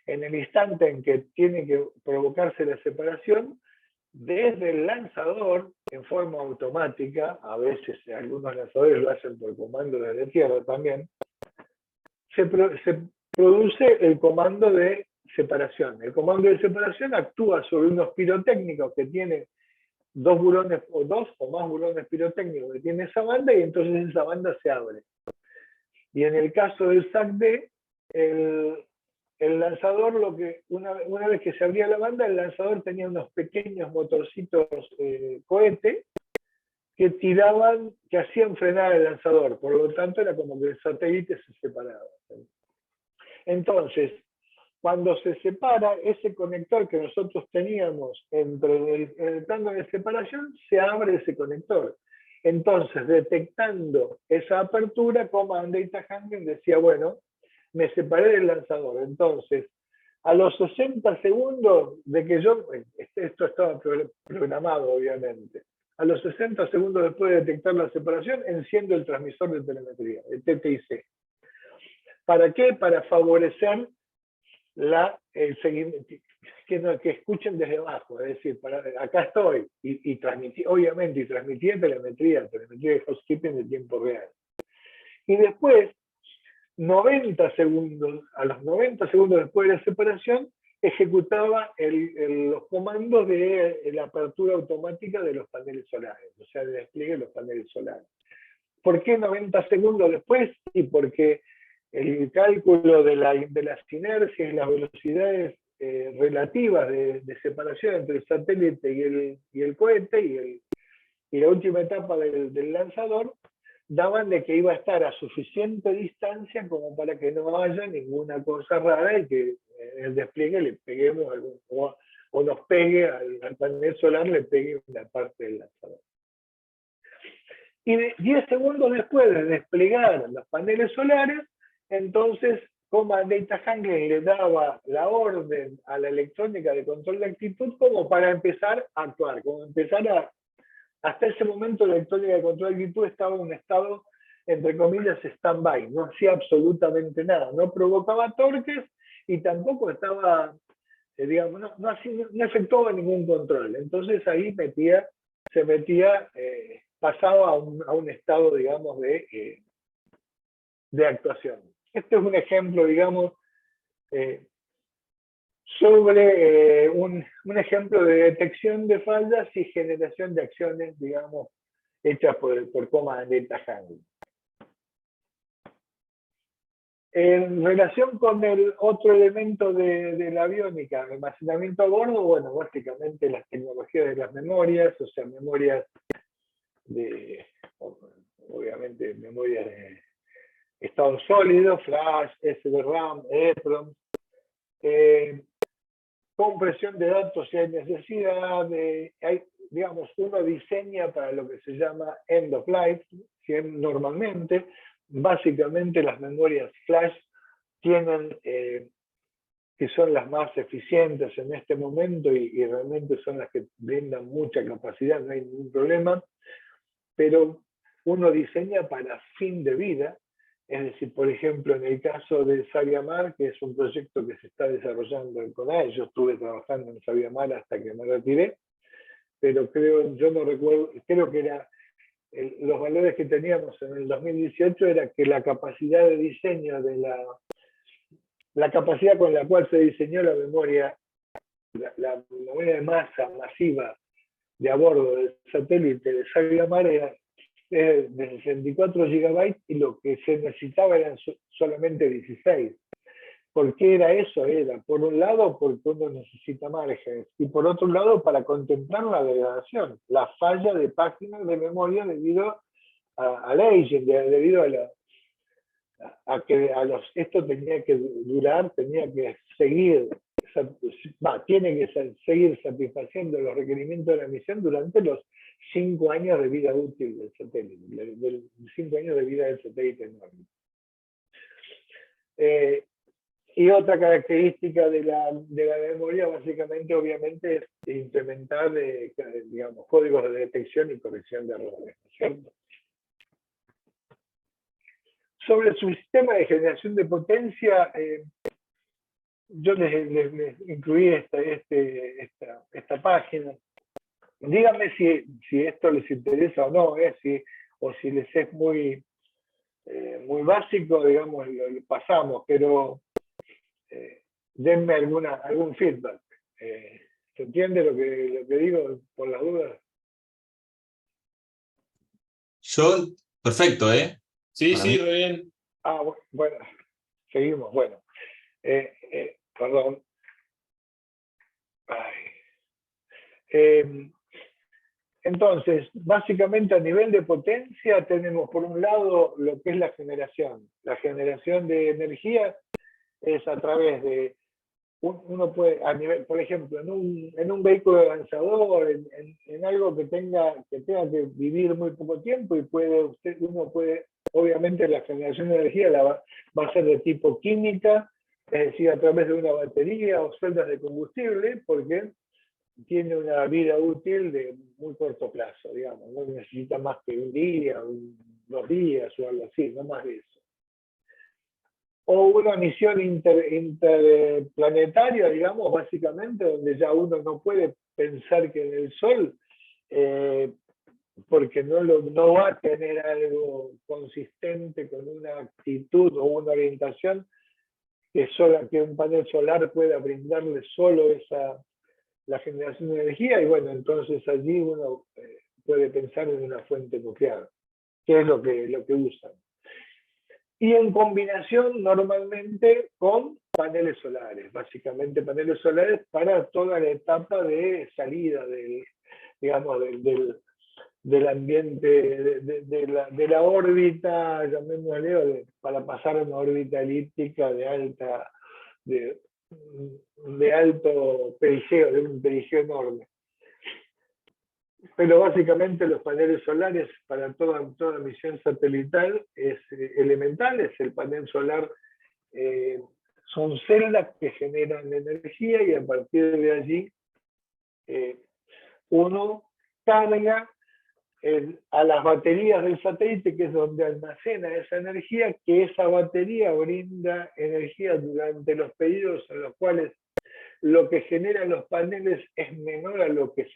En el instante en que tiene que provocarse la separación, desde el lanzador, en forma automática, a veces algunos lanzadores lo hacen por comando desde tierra también, se produce el comando de separación. El comando de separación actúa sobre unos pirotécnicos que tienen dos o más burones pirotécnicos que tiene esa banda, y entonces esa banda se abre. Y en el caso del SACD, el lanzador, una vez que se abría la banda, el lanzador tenía unos pequeños motorcitos cohete que hacían frenar el lanzador. Por lo tanto, era como que el satélite se separaba. Entonces, cuando se separa ese conector que nosotros teníamos en el plano de separación, se abre ese conector. Entonces, detectando esa apertura, Command Data Handling decía, bueno, me separé del lanzador. Entonces, a los 60 segundos de que esto estaba programado, obviamente, a los 60 segundos después de detectar la separación, enciendo el transmisor de telemetría, el TTIC. ¿Para qué? Para favorecer el seguimiento, que escuchen desde abajo, es decir, acá estoy, y transmití, obviamente, y transmitía telemetría de housekeeping de tiempo real. Y después, 90 segundos, a los 90 segundos después de la separación, ejecutaba los comandos de la apertura automática de los paneles solares, o sea, el despliegue de los paneles solares. ¿Por qué 90 segundos después? Y porque el cálculo de las inercias y las velocidades relativas de separación entre el satélite y el cohete y la última etapa del lanzador daban de que iba a estar a suficiente distancia como para que no haya ninguna cosa rara y que en el despliegue le peguemos o nos pegue al panel solar, le pegue una parte del lanzador. Y 10 segundos después de desplegar los paneles solares, entonces Command Data Handling le daba la orden a la electrónica de control de actitud como para empezar a actuar, como empezar hasta ese momento la electrónica de control de actitud estaba en un estado, entre comillas, stand-by, no hacía absolutamente nada, no provocaba torques y tampoco estaba, digamos, no efectuaba ningún control. Entonces ahí pasaba a un estado, digamos, de actuación. Este es un ejemplo, digamos, sobre un ejemplo de detección de fallas y generación de acciones, digamos, hechas por Command Data Handling. En relación con el otro elemento de la aviónica, almacenamiento a bordo, bueno, básicamente las tecnologías de las memorias, o sea, memorias obviamente memorias de estado sólido, flash, SDRAM, EEPROM, compresión de datos si hay necesidad, digamos, uno diseña para lo que se llama end of life, normalmente, básicamente las memorias flash tienen, que son las más eficientes en este momento y realmente son las que brindan mucha capacidad, no hay ningún problema, pero uno diseña para fin de vida. Es decir, por ejemplo, en el caso de Saviamar, que es un proyecto que se está desarrollando en CONAE, yo estuve trabajando en Saviamar hasta que me retiré, pero yo no recuerdo, creo que los valores que teníamos en el 2018 era que la capacidad de diseño la capacidad con la cual se diseñó la memoria de masa masiva de a bordo del satélite de Saviamar era de 64 GB y lo que se necesitaba eran solamente 16. ¿Por qué era eso? Era, por un lado, porque uno necesita márgenes, y por otro lado, para contemplar la degradación, la falla de páginas de memoria debido al aging, debido esto tenía que durar, tenía que seguir, tiene que seguir satisfaciendo los requerimientos de la misión durante los 5 años de vida útil del satélite, 5 años de vida del satélite en órbita. Y otra característica de la memoria, básicamente, obviamente, es implementar, digamos, códigos de detección y corrección de errores, ¿cierto? Sobre su sistema de generación de potencia, yo les incluí esta página. Díganme si esto les interesa o no, o si les es muy básico, digamos, lo pasamos, pero denme algún feedback. ¿Se entiende lo que digo por las dudas? Yo, perfecto, ¿eh? Sí, Para sí, mí. re bien. Bueno, seguimos. Bueno, perdón. Entonces, básicamente a nivel de potencia tenemos por un lado lo que es la generación. La generación de energía es a través de, uno puede, a nivel, por ejemplo, en un vehículo avanzador, en algo que tenga que vivir muy poco tiempo y uno puede, obviamente la generación de energía va a ser de tipo química, es decir, a través de una batería o celdas de combustible, porque tiene una vida útil de muy corto plazo, digamos, no necesita más que un día, 2 días o algo así, no más de eso. o una misión interplanetaria, digamos, básicamente, donde ya uno no puede pensar que en el Sol, porque no va a tener algo consistente con una actitud o una orientación que un panel solar pueda brindarle solo la generación de energía, y bueno, entonces allí uno puede pensar en una fuente nuclear, que es lo que usan. Y en combinación normalmente con paneles solares, básicamente paneles solares para toda la etapa de salida digamos, del ambiente, de la órbita, llamémosle, para pasar a una órbita elíptica de alto perigeo, de un perigeo enorme. Pero básicamente los paneles solares para toda misión satelital es elemental, es el panel solar, son celdas que generan energía y a partir de allí uno carga a las baterías del satélite, que es donde almacena esa energía, que esa batería brinda energía durante los periodos en los cuales lo que generan los paneles es menor a lo que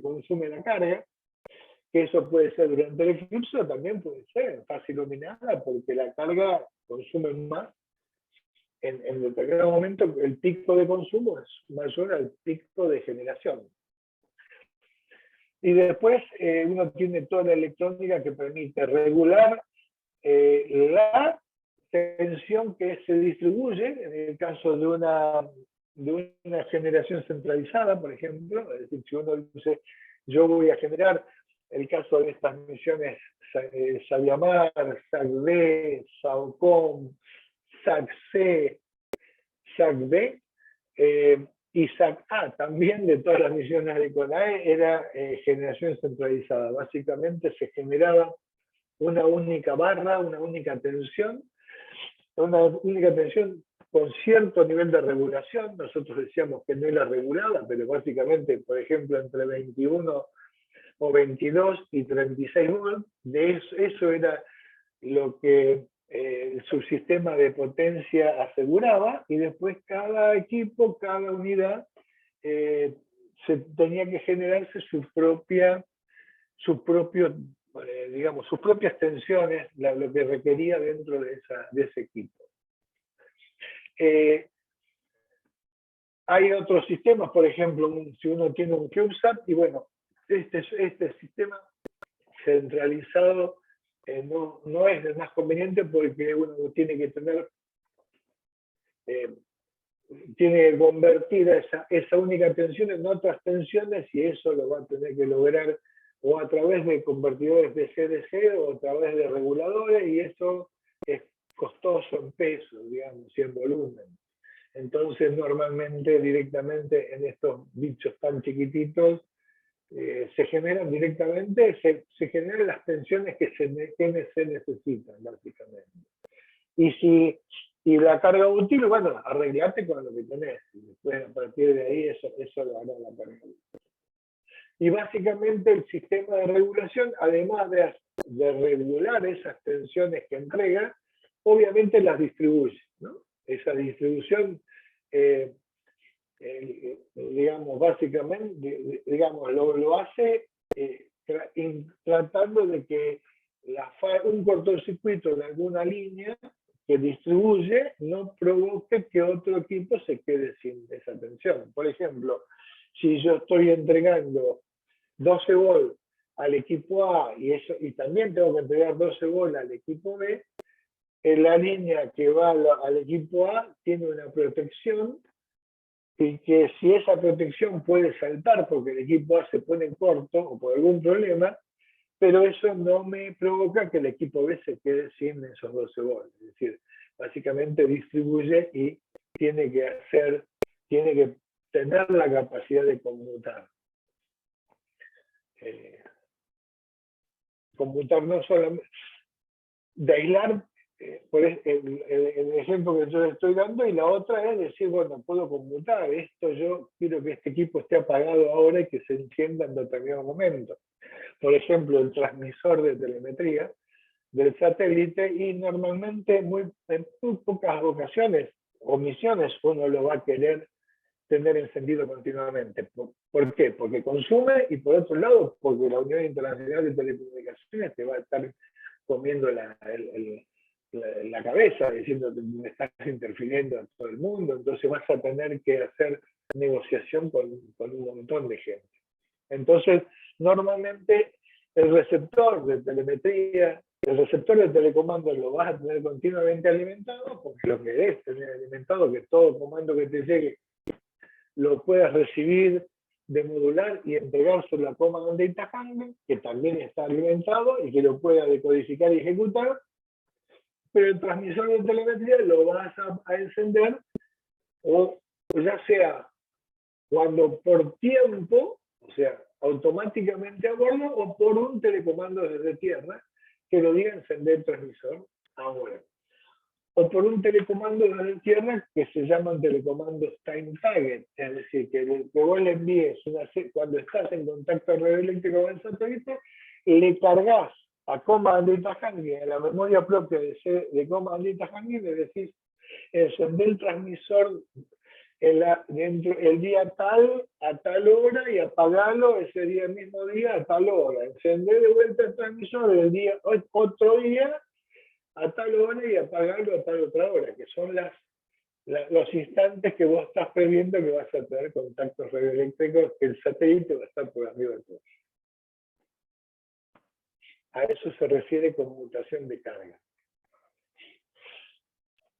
consume la carga, que eso puede ser durante el eclipse o también puede ser en fase iluminada, porque la carga consume más. En determinado momento el pico de consumo es mayor al pico de generación. Y después uno tiene toda la electrónica que permite regular la tensión que se distribuye, en el caso de una generación centralizada, por ejemplo. Es decir, si uno dice, yo voy a generar, el caso de estas misiones SABIAMAR, SAC-B, SAOCOM, SAC-C, SAC-B, y SAC-A también, de todas las misiones de CONAE, era generación centralizada. Básicamente se generaba una única barra, una única tensión con cierto nivel de regulación. Nosotros decíamos que no era regulada, pero básicamente, por ejemplo, entre 21 o 22 y 36 volts, eso era lo que el subsistema de potencia aseguraba, y después cada equipo, cada unidad, tenía que generarse sus propias tensiones, lo que requería dentro de ese equipo. Hay otros sistemas, por ejemplo, si uno tiene un CubeSat, y bueno, este sistema centralizado no es el más conveniente, porque uno tiene que convertir esa única tensión en otras tensiones, y eso lo va a tener que lograr o a través de convertidores de DC o a través de reguladores, y eso es costoso en peso, digamos, y en volumen. Entonces, normalmente, directamente en estos bichos tan chiquititos, se generan directamente, se generan las tensiones que se necesitan, básicamente. Y la carga útil, bueno, arreglate con lo que tenés, y después a partir de ahí eso lo hará la carga útil. Y básicamente el sistema de regulación, además de regular esas tensiones que entrega, obviamente las distribuye, ¿no? Esa distribución, digamos, básicamente, digamos, lo hace tratando de que un cortocircuito de alguna línea que distribuye no provoque que otro equipo se quede sin esa tensión. Por ejemplo, si yo estoy entregando 12 volts al equipo A y también tengo que entregar 12 volts al equipo B, la línea que va al equipo A tiene una protección, y que si esa protección puede saltar porque el equipo A se pone en corto o por algún problema, pero eso no me provoca que el equipo B se quede sin esos 12 volts. Es decir, básicamente distribuye y tiene que tener la capacidad de conmutar. Conmutar no solamente, de aislar, por el ejemplo que yo estoy dando, y la otra es decir, bueno, puedo conmutar, yo quiero que este equipo esté apagado ahora y que se encienda en determinado momento. Por ejemplo, el transmisor de telemetría, del satélite, y normalmente en muy pocas ocasiones o misiones uno lo va a querer tener encendido continuamente. ¿Por qué? Porque consume, y por otro lado, porque la Unión Internacional de Telecomunicaciones te va a estar comiendo la cabeza, diciendo que estás interfiriendo en todo el mundo, entonces vas a tener que hacer negociación con un montón de gente. Entonces, normalmente el receptor de telemetría, el receptor de telecomando lo vas a tener continuamente alimentado, porque lo que es tener alimentado, que todo comando que te llegue lo puedas recibir, demodular y entregárselo a Command and Data Handling, que también está alimentado y que lo pueda decodificar y ejecutar, pero el transmisor de telemetría lo vas a encender, o ya sea cuando por tiempo, o sea, automáticamente a bordo, o por un telecomando desde tierra que lo diga encender el transmisor ahora. O por un telecomando desde tierra que se llaman telecomandos time target, es decir, que vos le envíes cuando estás en contacto radioeléctrico con el satélite, le cargas a Command and Data Handling, a la memoria propia de Command and Data Handling, le decís encender el transmisor el día tal, a tal hora, y apagarlo ese día, mismo día, a tal hora. Encender de vuelta el transmisor otro día, a tal hora, y apagarlo a tal otra hora, que son los instantes que vos estás previendo que vas a tener contactos radioeléctricos, que el satélite va a estar por arriba de todo. A eso se refiere conmutación de carga.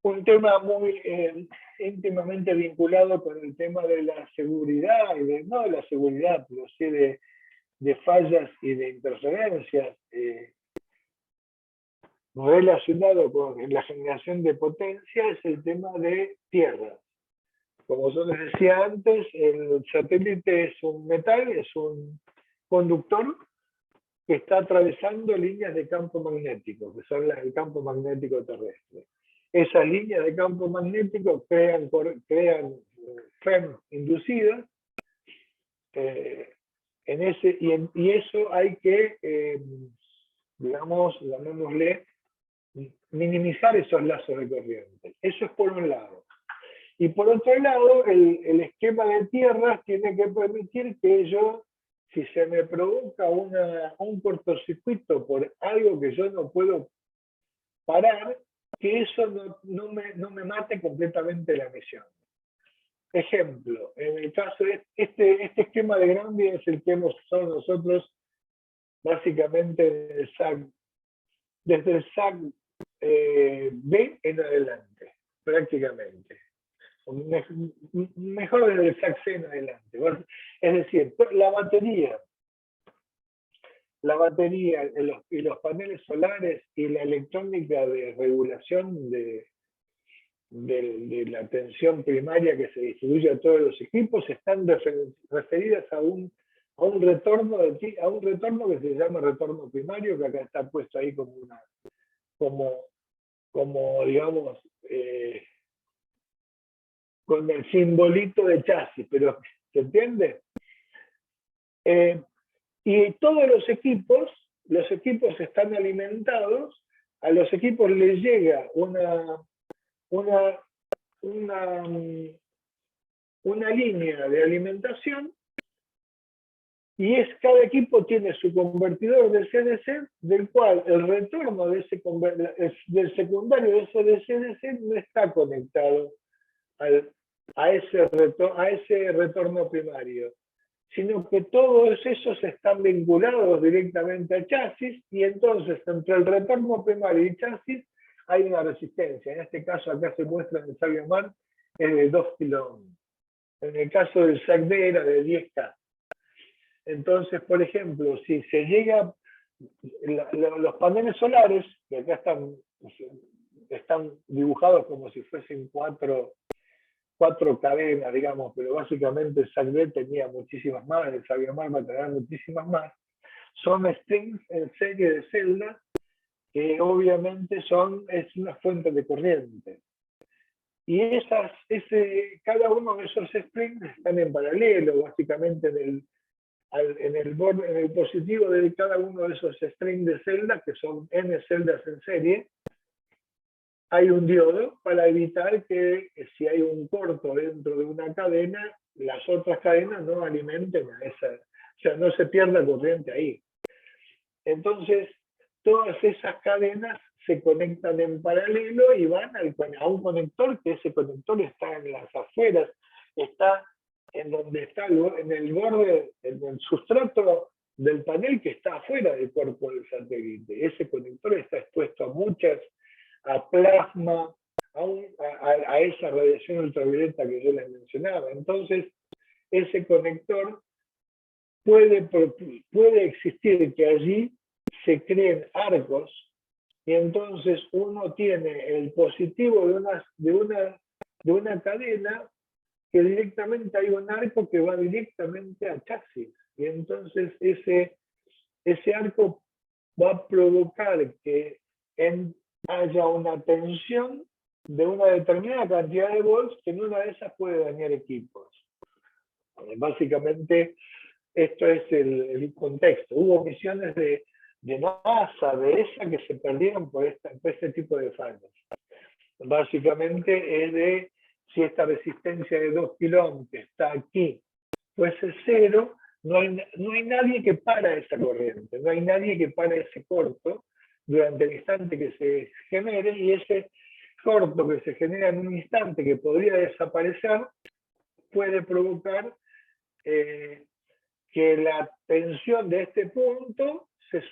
Un tema muy íntimamente vinculado con el tema de la seguridad, y no de la seguridad, pero sí de fallas y de interferencias, relacionado con la generación de potencia, es el tema de tierra. Como yo les decía antes, el satélite es un metal, es un conductor que está atravesando líneas de campo magnético, que son el campo magnético terrestre. Esas líneas de campo magnético crean FEM inducidas, y eso hay que, digamos, llamémosle, minimizar esos lazos de corriente. Eso es por un lado. Y por otro lado, el esquema de tierras tiene que permitir que yo, si se me provoca un cortocircuito por algo que yo no puedo parar, que eso no me mate completamente la misión. Ejemplo, en el caso de este esquema de Granby es el que hemos usado nosotros básicamente desde el SAC B en adelante, prácticamente. Mejor desde el SAC C en adelante. Es decir, la batería y los paneles solares y la electrónica de regulación de la tensión primaria que se distribuye a todos los equipos están referidas a un retorno que se llama retorno primario, que acá está puesto ahí como digamos, con el simbolito de chasis, pero ¿se entiende? Y todos los equipos están alimentados, a los equipos les llega una línea de alimentación, y cada equipo tiene su convertidor de CDC, del cual el retorno del secundario de CDC no está conectado a ese retorno primario, sino que todos esos están vinculados directamente al chasis, y entonces entre el retorno primario y chasis hay una resistencia. En este caso acá se muestra en el SABIOMAR, es de 2 kΩ. En el caso del SAC-D era de 10K. Entonces, por ejemplo, si se llega, los paneles solares, que acá están dibujados como si fuesen cuatro cadenas, digamos, pero básicamente el SAC-D tenía muchísimas más, el SABIOMAR va a tener muchísimas más, son strings en serie de celdas, que obviamente es una fuente de corriente. Y cada uno de esos springs están en paralelo, básicamente en el positivo de cada uno de esos strings de celdas, que son n celdas en serie, hay un diodo para evitar que si hay un corto dentro de una cadena, las otras cadenas no alimenten a esa, o sea, no se pierda corriente ahí. Entonces, todas esas cadenas se conectan en paralelo y van a un conector, que ese conector está en las afueras, está en donde está, en el borde, en el sustrato del panel que está afuera del cuerpo del satélite. Ese conector está expuesto a plasma, a esa radiación ultravioleta que yo les mencionaba. Entonces, ese conector puede existir que allí se creen arcos, y entonces uno tiene el positivo de una cadena que directamente hay un arco que va directamente a chasis. Y entonces ese arco va a provocar que haya una tensión de una determinada cantidad de volts, que en una de esas puede dañar equipos. Básicamente, esto es el contexto. Hubo misiones de NASA, de ESA, que se perdieron por este tipo de fallos. Básicamente es de si esta resistencia de 2 kilómetros que está aquí fuese cero, no hay nadie que para esa corriente, no hay nadie que para ese corto durante el instante que se genere, y ese corto que se genera en un instante que podría desaparecer puede provocar que la tensión de este punto se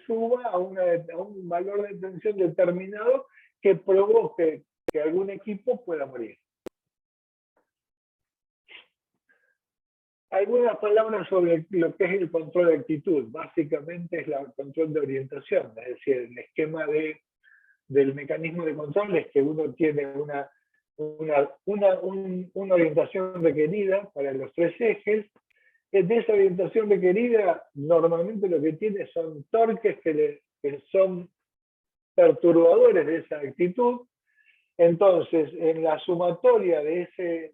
suba a un valor de tensión determinado que provoque que algún equipo pueda morir. Algunas palabras sobre lo que es el control de actitud. Básicamente es el control de orientación, es decir, el esquema del mecanismo de control es que uno tiene una orientación requerida para los 3 ejes. De esa orientación requerida, normalmente lo que tiene son torques que son perturbadores de esa actitud. Entonces, en la sumatoria de ese...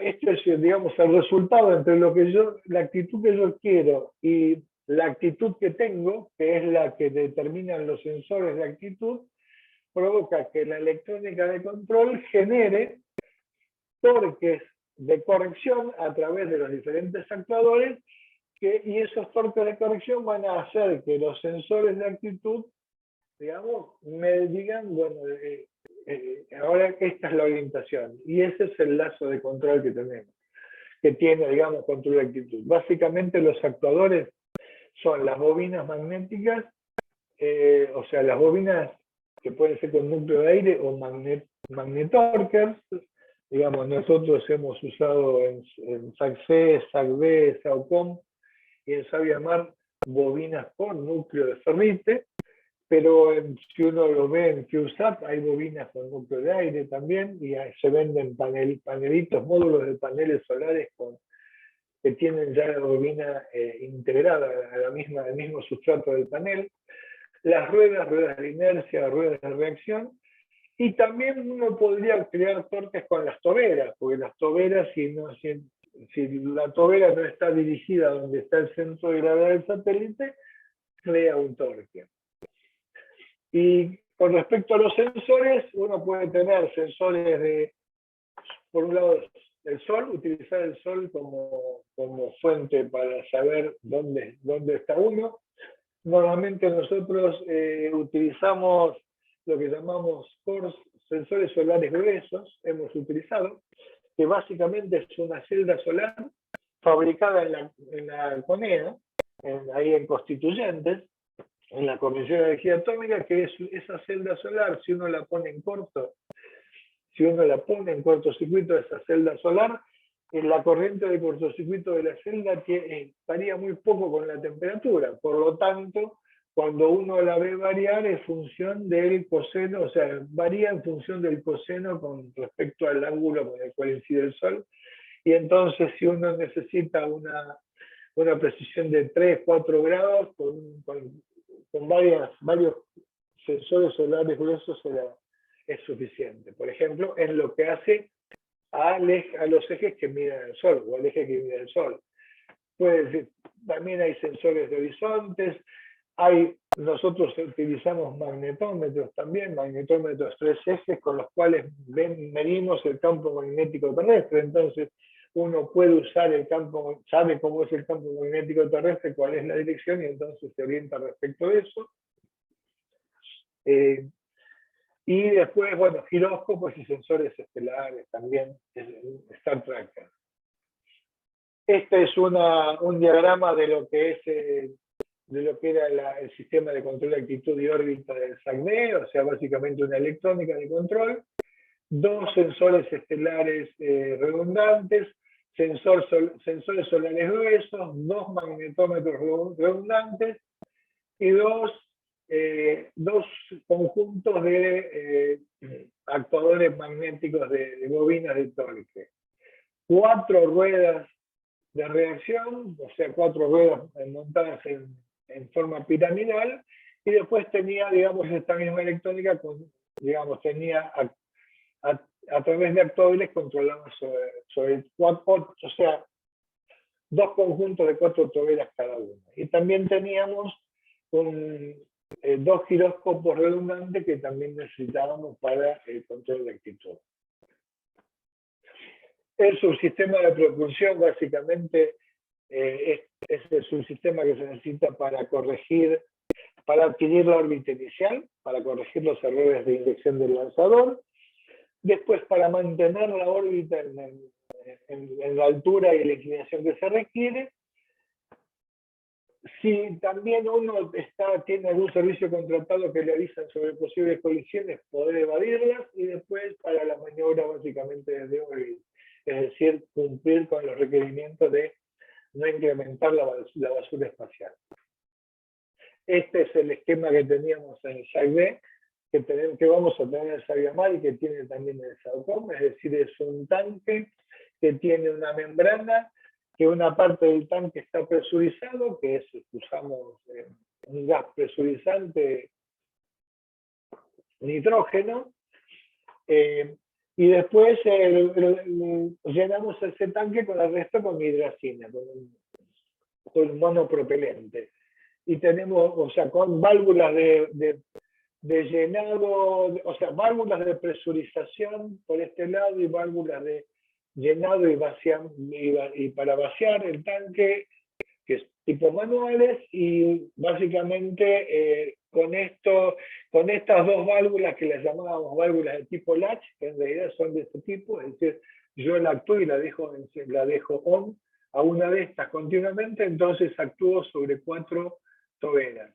este es, digamos, el resultado entre la actitud que yo quiero y la actitud que tengo, que es la que determinan los sensores de actitud, provoca que la electrónica de control genere torques de corrección a través de los diferentes actuadores, y esos torques de corrección van a hacer que los sensores de actitud, digamos, me digan, bueno, ahora esta es la orientación, y ese es el lazo de control que tenemos, que tiene, digamos, control de actitud. Básicamente los actuadores son las bobinas magnéticas, o sea, las bobinas que pueden ser con núcleo de aire o magnetorquers. Digamos, nosotros hemos usado en SAC-C, SAC-B, SAOCOM y en Saviamar bobinas con núcleo de ferrite, pero si uno lo ve en QSAP hay bobinas con núcleo de aire también, y se venden panelitos, módulos de paneles solares que tienen ya la bobina integrada al mismo sustrato del panel. Las ruedas de inercia, ruedas de reacción, y también uno podría crear torques con las toberas, porque las toberas, si la tobera no está dirigida donde está el centro de gravedad del satélite, crea un torque. Y con respecto a los sensores, uno puede tener sensores por un lado, el sol, utilizar el sol como fuente para saber dónde está uno. Normalmente nosotros utilizamos lo que llamamos sensores solares gruesos, hemos utilizado, que básicamente es una celda solar fabricada en la CONEA, ahí en Constituyentes, en la Comisión de Energía Atómica, que es esa celda solar, si uno la pone en cortocircuito de esa celda solar, la corriente de cortocircuito de la celda varía muy poco con la temperatura, por lo tanto, cuando uno la ve variar es función del coseno, o sea, varía en función del coseno con respecto al ángulo con el cual incide el sol, y entonces si uno necesita una precisión de 3, 4 grados, con varios sensores solares gruesos es suficiente. Por ejemplo, en lo que hace a los ejes que miden el Sol, o al eje que mide el Sol. También hay sensores de horizontes, nosotros utilizamos magnetómetros también, magnetómetros 3 ejes con los cuales medimos el campo magnético terrestre. Entonces uno puede usar el campo, sabe cómo es el campo magnético terrestre, cuál es la dirección, y entonces se orienta respecto de eso. Y después, bueno, giróscopos y sensores estelares también, Star Tracker. Este es un diagrama de lo que era el sistema de control de actitud y órbita del SACD, o sea, básicamente una electrónica de control, 2 sensores estelares redundantes, sensores solares gruesos, 2 magnetómetros redundantes y dos conjuntos de actuadores magnéticos de bobinas de torque. 4 ruedas de reacción, o sea, 4 ruedas montadas en forma piramidal, y después tenía, digamos, esta misma electrónica, tenía a través de actuadores controlados sobre 4, o sea, 2 conjuntos de 4 toberas cada una. Y también teníamos 2 giróscopos redundantes que también necesitábamos para el control de actitud. El subsistema de propulsión básicamente es el subsistema que se necesita para adquirir la órbita inicial, para corregir los errores de inyección del lanzador, después para mantener la órbita en la altura y la inclinación que se requiere. Si también uno tiene algún servicio contratado que le avisan sobre posibles colisiones, poder evadirlas, y después para la maniobra básicamente desde órbita. Es decir, cumplir con los requerimientos de no incrementar la basura espacial. Este es el esquema que teníamos en el SACD, que vamos a tener en el Sabiamar y que tiene también el SAOCOM, es decir, es un tanque que tiene una membrana, que una parte del tanque está presurizado, que es, usamos un gas presurizante nitrógeno, y después llenamos ese tanque con el resto con hidracina, con monopropelente. Y tenemos, o sea, con válvulas de llenado, o sea, válvulas de presurización por este lado y válvulas de llenado y para vaciar el tanque, que es tipo manuales, y básicamente con estas 2 válvulas que las llamábamos válvulas de tipo latch, que en realidad son de este tipo, es decir, yo la actúo y la dejo on a una de estas continuamente, entonces actúo sobre 4 toberas.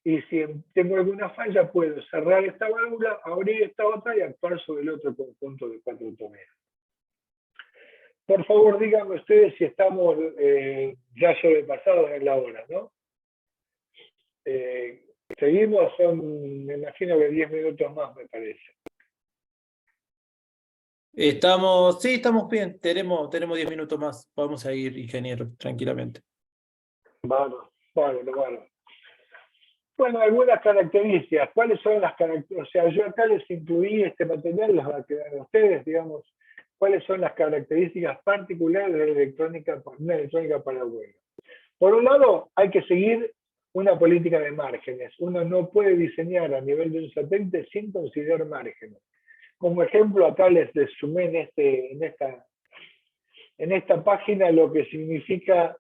Y si tengo alguna falla, puedo cerrar esta válvula, abrir esta otra y actuar sobre el otro conjunto de 4 toberas. Por favor, díganme ustedes si estamos ya sobrepasados en la hora, ¿no? Seguimos, me imagino que 10 minutos más, me parece. Sí, estamos bien, tenemos 10 minutos más. Vamos a ir, ingeniero, tranquilamente. Bueno. Bueno, algunas características. ¿Cuáles son las características? O sea, yo acá les incluí este material, les va a quedar a ustedes, digamos, cuáles son las características particulares de una electrónica para el vuelo. Por un lado, hay que seguir una política de márgenes. Uno no puede diseñar a nivel de un satélite sin considerar márgenes. Como ejemplo, acá les sumé en esta página lo que significa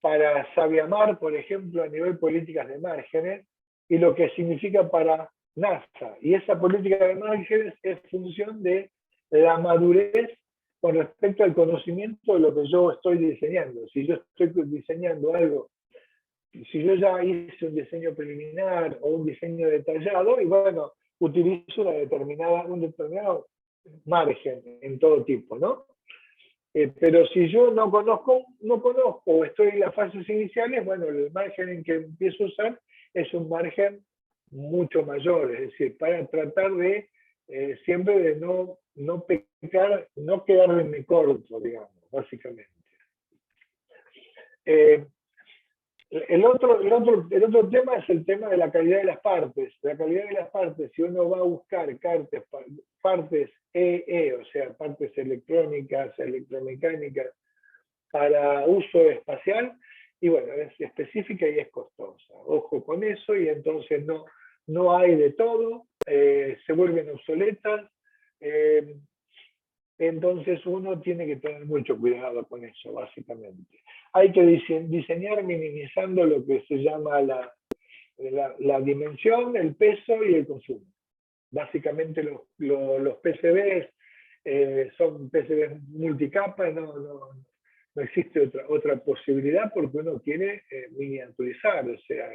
para Sabiamar, por ejemplo, a nivel políticas de márgenes, y lo que significa para NASA. Y esa política de márgenes es función de la madurez con respecto al conocimiento de lo que yo estoy diseñando. Si yo estoy diseñando algo, si yo ya hice un diseño preliminar o un diseño detallado, y bueno, utilizo un determinado margen en todo tipo, ¿no? Pero si yo no conozco o estoy en las fases iniciales, bueno, el margen en que empiezo a usar es un margen mucho mayor, es decir, para tratar de siempre de no pecar, no quedarme corto, digamos, básicamente. el otro tema es el tema de la calidad de las partes. La calidad de las partes, si uno va a buscar partes EE, o sea, partes electrónicas, electromecánicas, para uso espacial, y bueno, es específica y es costosa. Ojo con eso, y entonces no hay de todo, se vuelven obsoletas, entonces uno tiene que tener mucho cuidado con eso, básicamente. Hay que diseñar minimizando lo que se llama la dimensión, el peso y el consumo. Básicamente los PCBs son PCBs multicapa, no existe otra posibilidad porque uno quiere miniaturizar, o sea,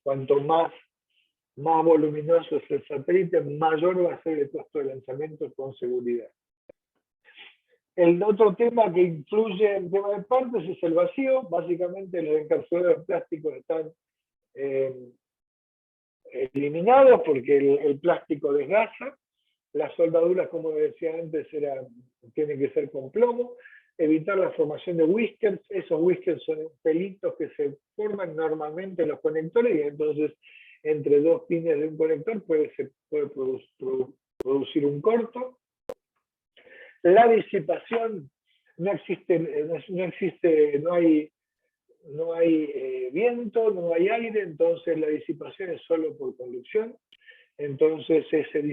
cuanto más voluminoso es el satélite, mayor va a ser el costo de lanzamiento con seguridad. El otro tema que incluye el tema de partes es el vacío. Básicamente los encapsulados plásticos están eliminados porque el plástico desgasa. Las soldaduras, como decía antes, tienen que ser con plomo. Evitar la formación de whiskers. Esos whiskers son pelitos que se forman normalmente en los conectores y entonces entre dos pines de un conector se puede producir un corto. La disipación no hay viento, no hay aire, entonces la disipación es solo por conducción. Entonces el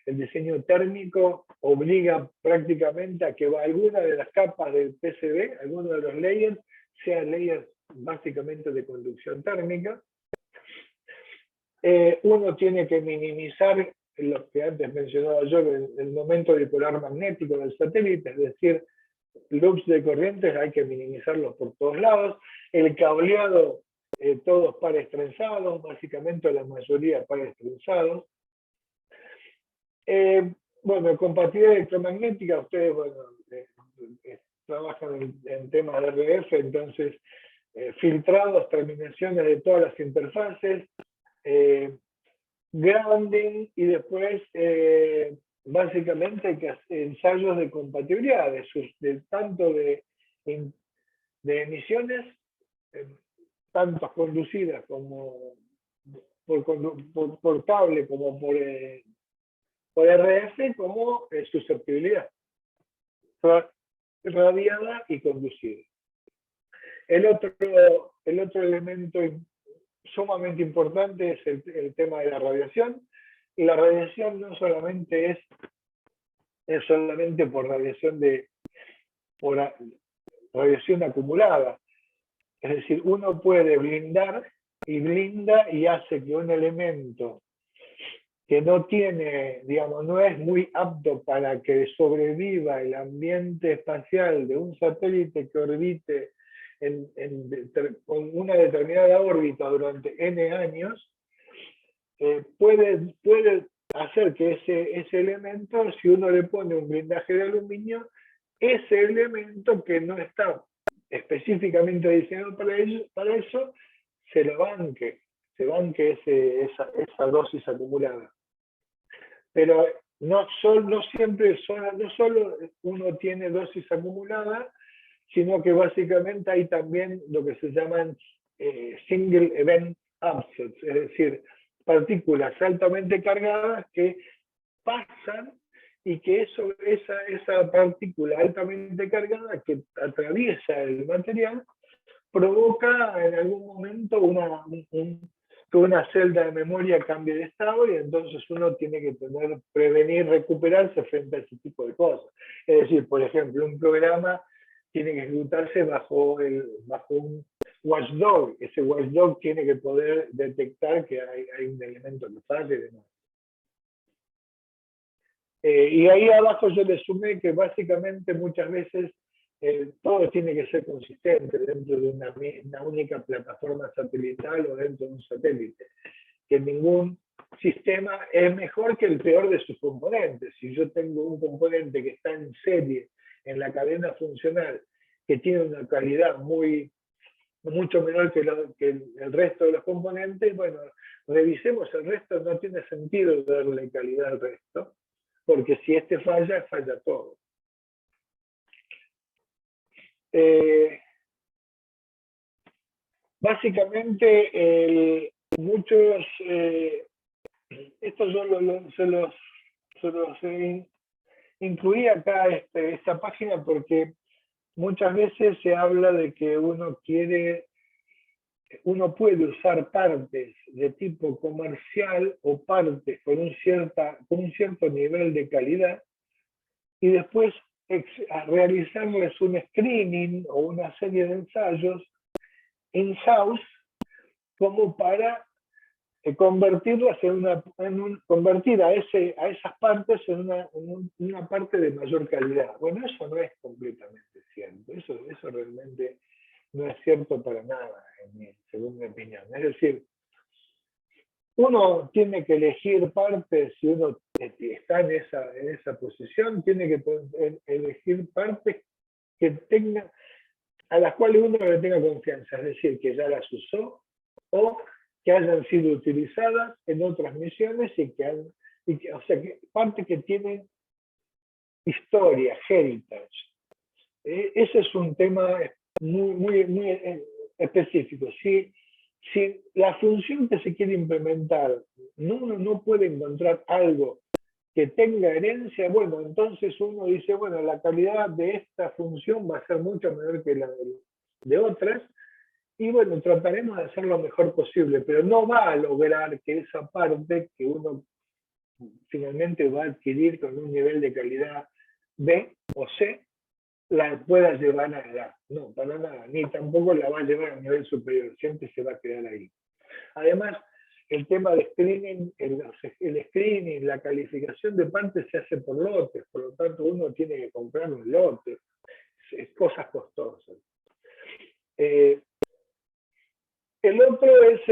diseño térmico obliga prácticamente a que alguna de las capas del PCB, alguno de los layers, sean layers básicamente de conducción térmica. Uno tiene que minimizar lo que antes mencionaba yo, el momento dipolar magnético del satélite, es decir, loops de corrientes hay que minimizarlos por todos lados. El cableado, todos pares trenzados, básicamente la mayoría pares trenzados. Bueno, compatibilidad electromagnética, ustedes trabajan en temas de RF, entonces filtrados, terminaciones de todas las interfaces, grounding y después básicamente ensayos de compatibilidad, tanto de emisiones, tanto conducidas como por cable como por RF, como susceptibilidad radiada y conducida. El otro elemento sumamente importante es el tema de la radiación. Y la radiación no solamente es solamente por radiación acumulada. Es decir, uno puede blindar y blinda y hace que un elemento que no tiene, digamos, no es muy apto para que sobreviva el ambiente espacial de un satélite que orbite con una determinada órbita durante N años, puede hacer que ese elemento, si uno le pone un blindaje de aluminio, ese elemento que no está específicamente diseñado para eso, se banque esa dosis acumulada. Pero no solo uno tiene dosis acumulada, sino que básicamente hay también lo que se llaman single event upsets, es decir, partículas altamente cargadas que pasan y que esa partícula altamente cargada que atraviesa el material provoca en algún momento que una celda de memoria cambie de estado y entonces uno tiene que prevenir, recuperarse frente a ese tipo de cosas. Es decir, por ejemplo, un programa tiene que ejecutarse bajo un watchdog. Ese watchdog tiene que poder detectar que hay un elemento que falla y demás. Y ahí abajo yo le sumé que básicamente muchas veces todo tiene que ser consistente dentro de una única plataforma satelital o dentro de un satélite. Que ningún sistema es mejor que el peor de sus componentes. Si yo tengo un componente que está en serie en la cadena funcional, que tiene una calidad mucho menor que el resto de los componentes, bueno, revisemos el resto, no tiene sentido darle calidad al resto, porque si este falla, falla todo. Básicamente, muchos, esto yo se los incluí acá esta página porque muchas veces se habla de que uno puede usar partes de tipo comercial o partes con un cierto nivel de calidad y después realizarles un screening o una serie de ensayos in-house como para convertirlas convertir a esas partes en una parte de mayor calidad. Bueno, eso no es completamente cierto. Eso realmente no es cierto para nada, según mi opinión. Es decir, uno tiene que elegir partes, si uno está en esa posición, tiene que elegir partes a las cuales uno le tenga confianza, es decir, que ya las usó o que hayan sido utilizadas en otras misiones o sea, partes que tienen historia, heritage. Ese es un tema muy específico. Si la función que se quiere implementar uno no puede encontrar algo que tenga herencia, bueno, entonces uno dice, bueno, la calidad de esta función va a ser mucho menor que la de otras, y bueno, trataremos de hacer lo mejor posible, pero no va a lograr que esa parte que uno finalmente va a adquirir con un nivel de calidad B o C, la pueda llevar a la. No, para nada, ni tampoco la va a llevar a un nivel superior, siempre se va a quedar ahí. Además, el tema de screening, el screening, la calificación de partes se hace por lotes, por lo tanto uno tiene que comprar un lote, es cosas costosas. El otro es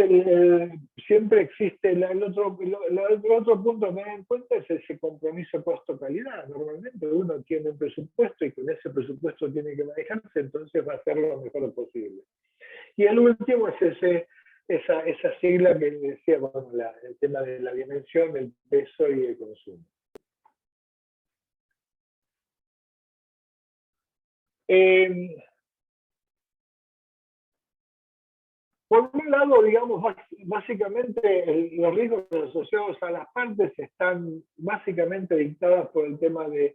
siempre existe, el otro punto a tener en cuenta es ese compromiso costo-calidad. Normalmente uno tiene un presupuesto y con ese presupuesto tiene que manejarse, entonces va a hacer lo mejor posible. Y el último es esa sigla que decía, bueno, el tema de la dimensión, el peso y el consumo. Por un lado, digamos, básicamente los riesgos asociados a las partes están básicamente dictadas por el tema de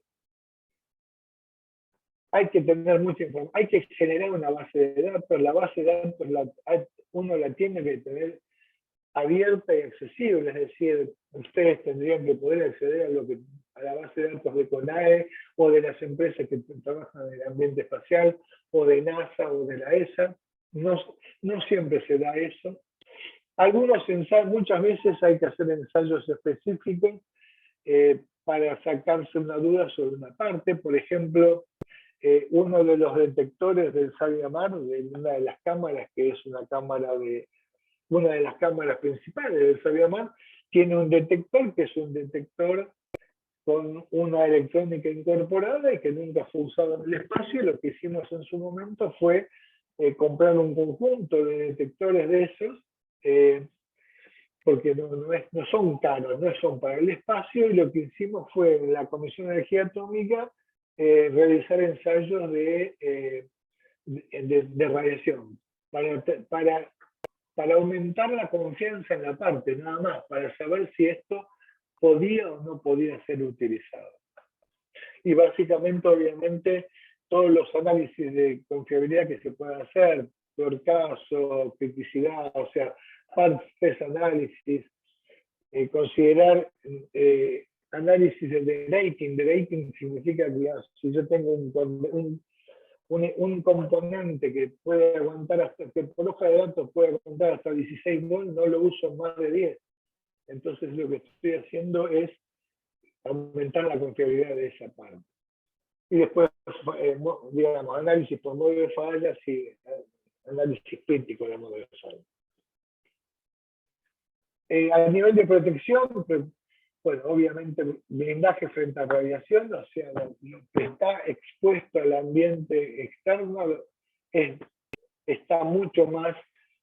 hay que tener mucha información, hay que generar una base de datos, la base de datos uno la tiene que tener abierta y accesible, es decir, ustedes tendrían que poder acceder a la base de datos de CONAE o de las empresas que trabajan en el ambiente espacial o de NASA o de la ESA. No siempre se da eso. Algunos ensayos, muchas veces hay que hacer ensayos específicos para sacarse una duda sobre una parte. Por ejemplo, uno de los detectores del Sabiamar, de una de las cámaras, que es una de las cámaras principales del Sabiamar, tiene un detector que es un detector con una electrónica incorporada y que nunca fue usado en el espacio, y lo que hicimos en su momento fue comprar un conjunto de detectores de esos, porque no son caros, no son para el espacio, y lo que hicimos fue en la Comisión de Energía Atómica realizar ensayos de radiación para aumentar la confianza en la parte, nada más, para saber si esto podía o no podía ser utilizado. Y básicamente, obviamente, todos los análisis de confiabilidad que se puedan hacer, por caso, criticidad, o sea, partes análisis, considerar análisis de rating. De rating significa que si yo tengo un componente que puede aguantar que por hoja de datos puede aguantar hasta 16 volts, no lo uso más de 10. Entonces lo que estoy haciendo es aumentar la confiabilidad de esa parte. Y después, digamos, análisis por modo de fallas y análisis crítico de modo de fallas. A nivel de protección, bueno, obviamente blindaje frente a radiación, o sea, lo que está expuesto al ambiente externo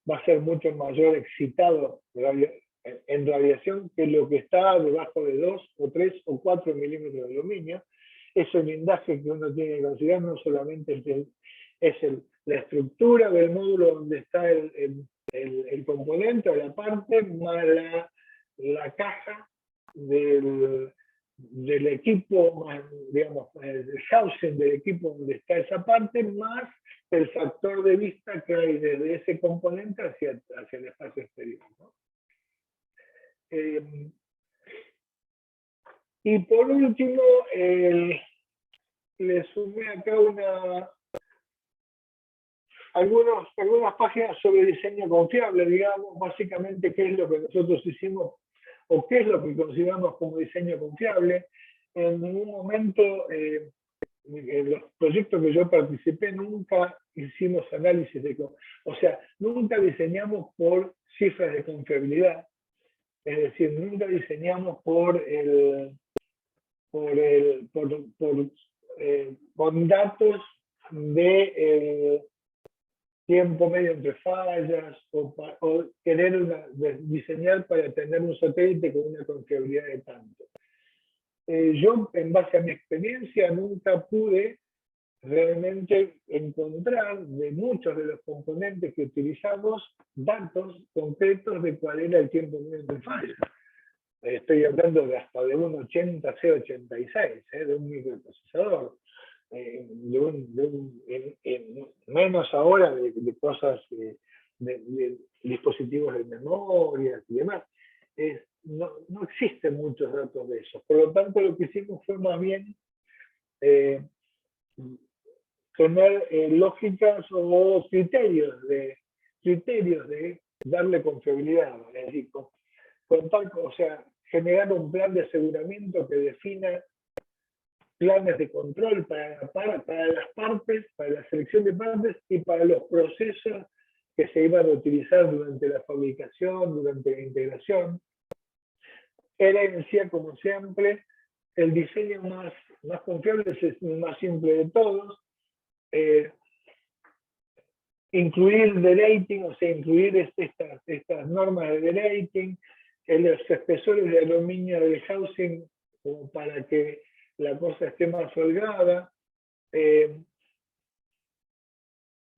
va a ser mucho mayor excitado en radiación que lo que está debajo de 2 o 3 o 4 milímetros de aluminio. Ese blindaje que uno tiene que considerar no solamente la estructura del módulo donde está el componente o la parte, más la caja del equipo, más, digamos, el housing del equipo donde está esa parte, más el factor de vista que hay desde ese componente hacia el espacio exterior, ¿no? Y por último, le sumé acá algunas páginas sobre diseño confiable, digamos, básicamente qué es lo que nosotros hicimos o qué es lo que consideramos como diseño confiable. En ningún momento, en los proyectos que yo participé, nunca hicimos análisis o sea, nunca diseñamos por cifras de confiabilidad, es decir, nunca diseñamos con datos de tiempo medio entre fallas o querer diseñar para tener un satélite con una confiabilidad de tanto. Yo, en base a mi experiencia, nunca pude realmente encontrar de muchos de los componentes que utilizamos datos concretos de cuál era el tiempo medio entre fallas. Estoy hablando de hasta de un 80 C86, de un microprocesador. Menos ahora de cosas, de dispositivos de memoria y demás. No existen muchos datos de eso. Por lo tanto, lo que hicimos fue más bien tener lógicas o criterios de darle confiabilidad. Es decir, o sea, generar un plan de aseguramiento que defina planes de control para las partes, para la selección de partes y para los procesos que se iban a utilizar durante la fabricación, durante la integración. Era en sí, como siempre, el diseño más confiable, es el más simple de todos. Incluir derating, o sea, incluir estas normas de derating, los espesores de aluminio del housing, como para que la cosa esté más holgada,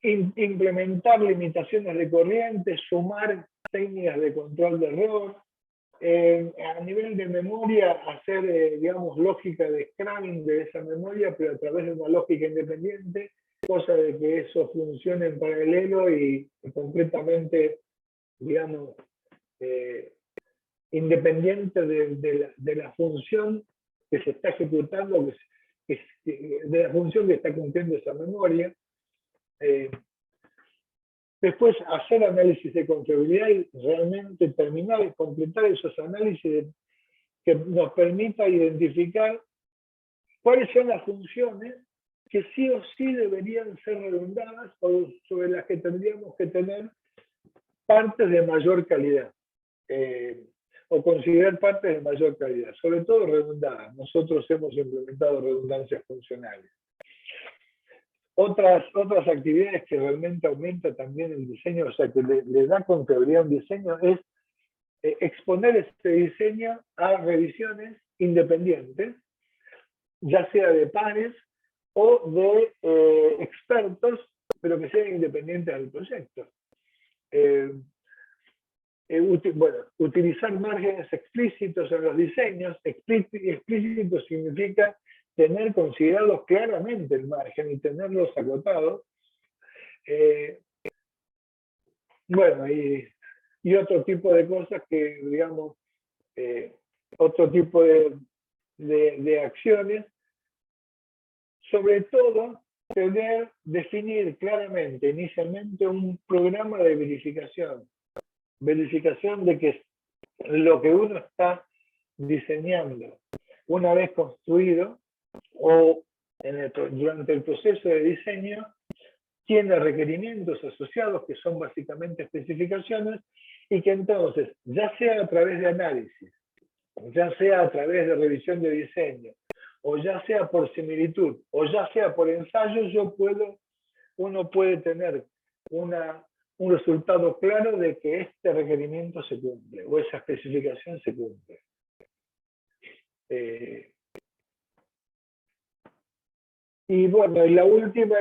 implementar limitaciones de corriente, sumar técnicas de control de error, a nivel de memoria hacer, digamos, lógica de scrubbing de esa memoria, pero a través de una lógica independiente, cosa de que eso funcione en paralelo y completamente, digamos, independiente de la función que se está ejecutando, de la función que está cumpliendo esa memoria. Después hacer análisis de confiabilidad y realmente terminar y completar esos análisis que nos permita identificar cuáles son las funciones que sí o sí deberían ser redundadas o sobre las que tendríamos que tener partes de mayor calidad. O considerar partes de mayor calidad, sobre todo redundadas. Nosotros hemos implementado redundancias funcionales. Otras actividades que realmente aumentan también el diseño, o sea, que le da confiabilidad a un diseño, es exponer este diseño a revisiones independientes, ya sea de pares o de expertos, pero que sean independientes del proyecto. Bueno, utilizar márgenes explícitos en los diseños. Explícito significa tener considerados claramente el margen y tenerlos acotados. Bueno, y otro tipo de cosas que, digamos, otro tipo de acciones. Sobre todo, definir claramente, inicialmente, un programa de verificación. Verificación de que lo que uno está diseñando, una vez construido o durante el proceso de diseño, tiene requerimientos asociados que son básicamente especificaciones y que entonces, ya sea a través de análisis, ya sea a través de revisión de diseño, o ya sea por similitud, o ya sea por ensayo, uno puede tener un resultado claro de que este requerimiento se cumple, o esa especificación se cumple. Y bueno, y la última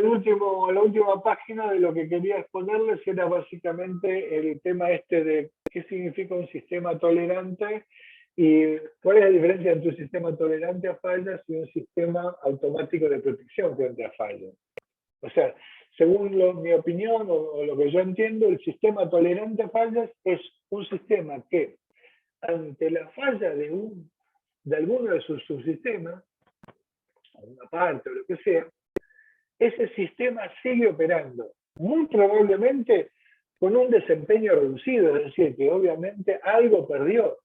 página de lo que quería exponerles era básicamente el tema este de qué significa un sistema tolerante y cuál es la diferencia entre un sistema tolerante a fallas y un sistema automático de protección frente a fallas. O sea, según mi opinión o lo que yo entiendo, el sistema tolerante a fallas es un sistema que, ante la falla de alguno de sus subsistemas, una parte o lo que sea, ese sistema sigue operando, muy probablemente con un desempeño reducido, es decir, que obviamente algo perdió,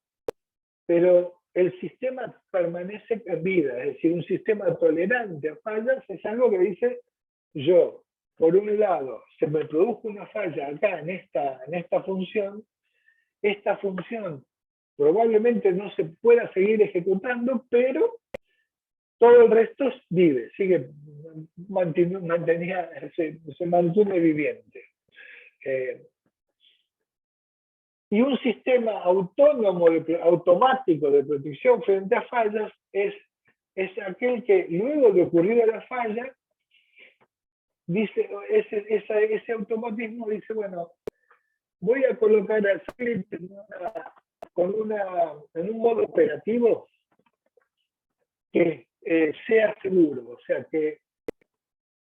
pero el sistema permanece en vida, es decir, un sistema tolerante a fallas es algo que dice, yo, por un lado, se me produjo una falla acá en esta función probablemente no se pueda seguir ejecutando, pero todo el resto vive, se mantiene viviente. Y un sistema autónomo, automático de protección frente a fallas es aquel que luego de ocurrir la falla, dice, ese automatismo dice, bueno, voy a colocar al script en un modo operativo que sea seguro, o sea, que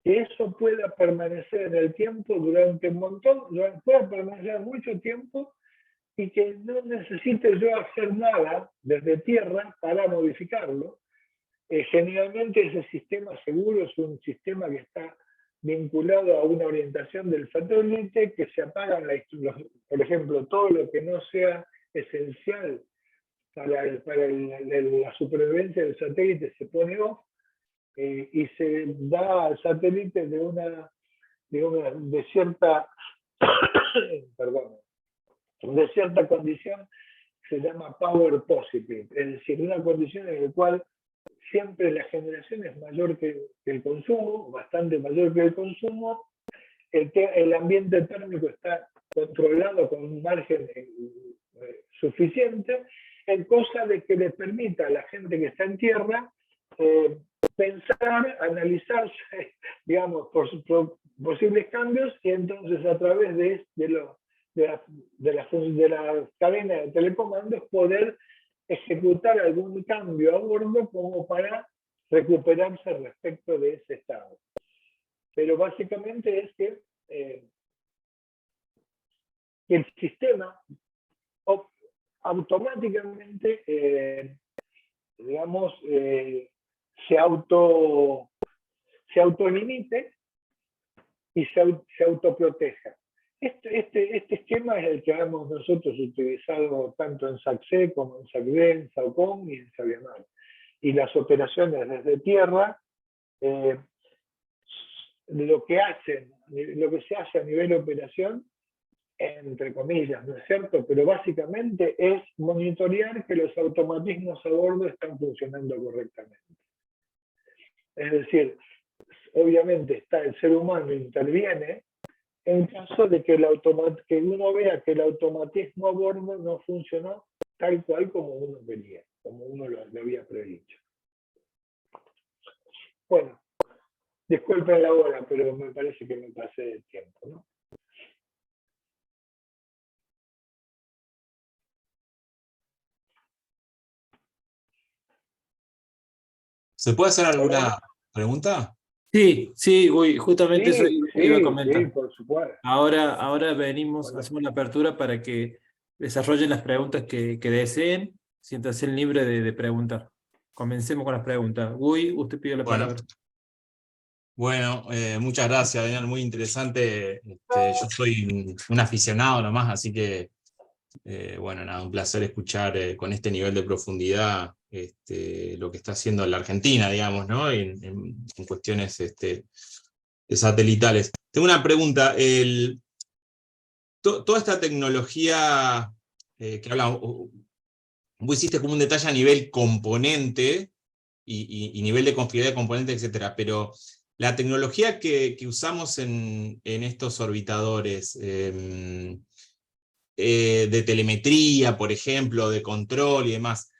eso pueda permanecer en el tiempo durante pueda permanecer mucho tiempo y que no necesite yo hacer nada desde tierra para modificarlo. Generalmente ese sistema seguro es un sistema que está vinculado a una orientación del satélite, que se apagan, por ejemplo, todo lo que no sea esencial para la supervivencia del satélite se pone off, y se da al satélite de cierta condición, se llama power positive, es decir, una condición en la cual siempre la generación es mayor que el consumo, bastante mayor que el consumo, el ambiente térmico está controlado con un margen suficiente, en cosa de que le permita a la gente que está en tierra pensar, analizarse, digamos, por posibles cambios, y entonces a través de la cadena de telecomandos poder ejecutar algún cambio a bordo como para recuperarse respecto de ese estado. Pero básicamente es que el sistema automáticamente, digamos, se autolimite y se autoproteja. Este esquema es el que hemos nosotros utilizado tanto en SACSE como en SACDE, en SAOCOM y en Saviamar. Y las operaciones desde tierra, lo que se hace a nivel de operación, entre comillas, ¿no es cierto? Pero básicamente es monitorear que los automatismos a bordo están funcionando correctamente. Es decir, obviamente el ser humano interviene en caso de que uno vea que el automatismo a bordo no funcionó tal cual como uno quería, como uno lo había predicho. Bueno, disculpen la hora, pero me parece que me pasé del tiempo, ¿no? ¿Se puede hacer alguna pregunta? Sí, justamente eso iba a comentar. Sí, por supuesto. Ahora hacemos la apertura para que desarrollen las preguntas que deseen, siéntanse libre de preguntar. Comencemos con las preguntas. Uy, usted pidió la palabra. Bueno, muchas gracias, Daniel, muy interesante. Yo soy un aficionado nomás, así que, bueno, nada, un placer escuchar con este nivel de profundidad lo que está haciendo la Argentina, digamos, ¿no? En cuestiones satelitales. Tengo una pregunta. Toda esta tecnología que hablamos, vos hiciste como un detalle a nivel componente y nivel de confiabilidad de componentes, etcétera, pero la tecnología que usamos en estos orbitadores, de telemetría, por ejemplo, de control y demás,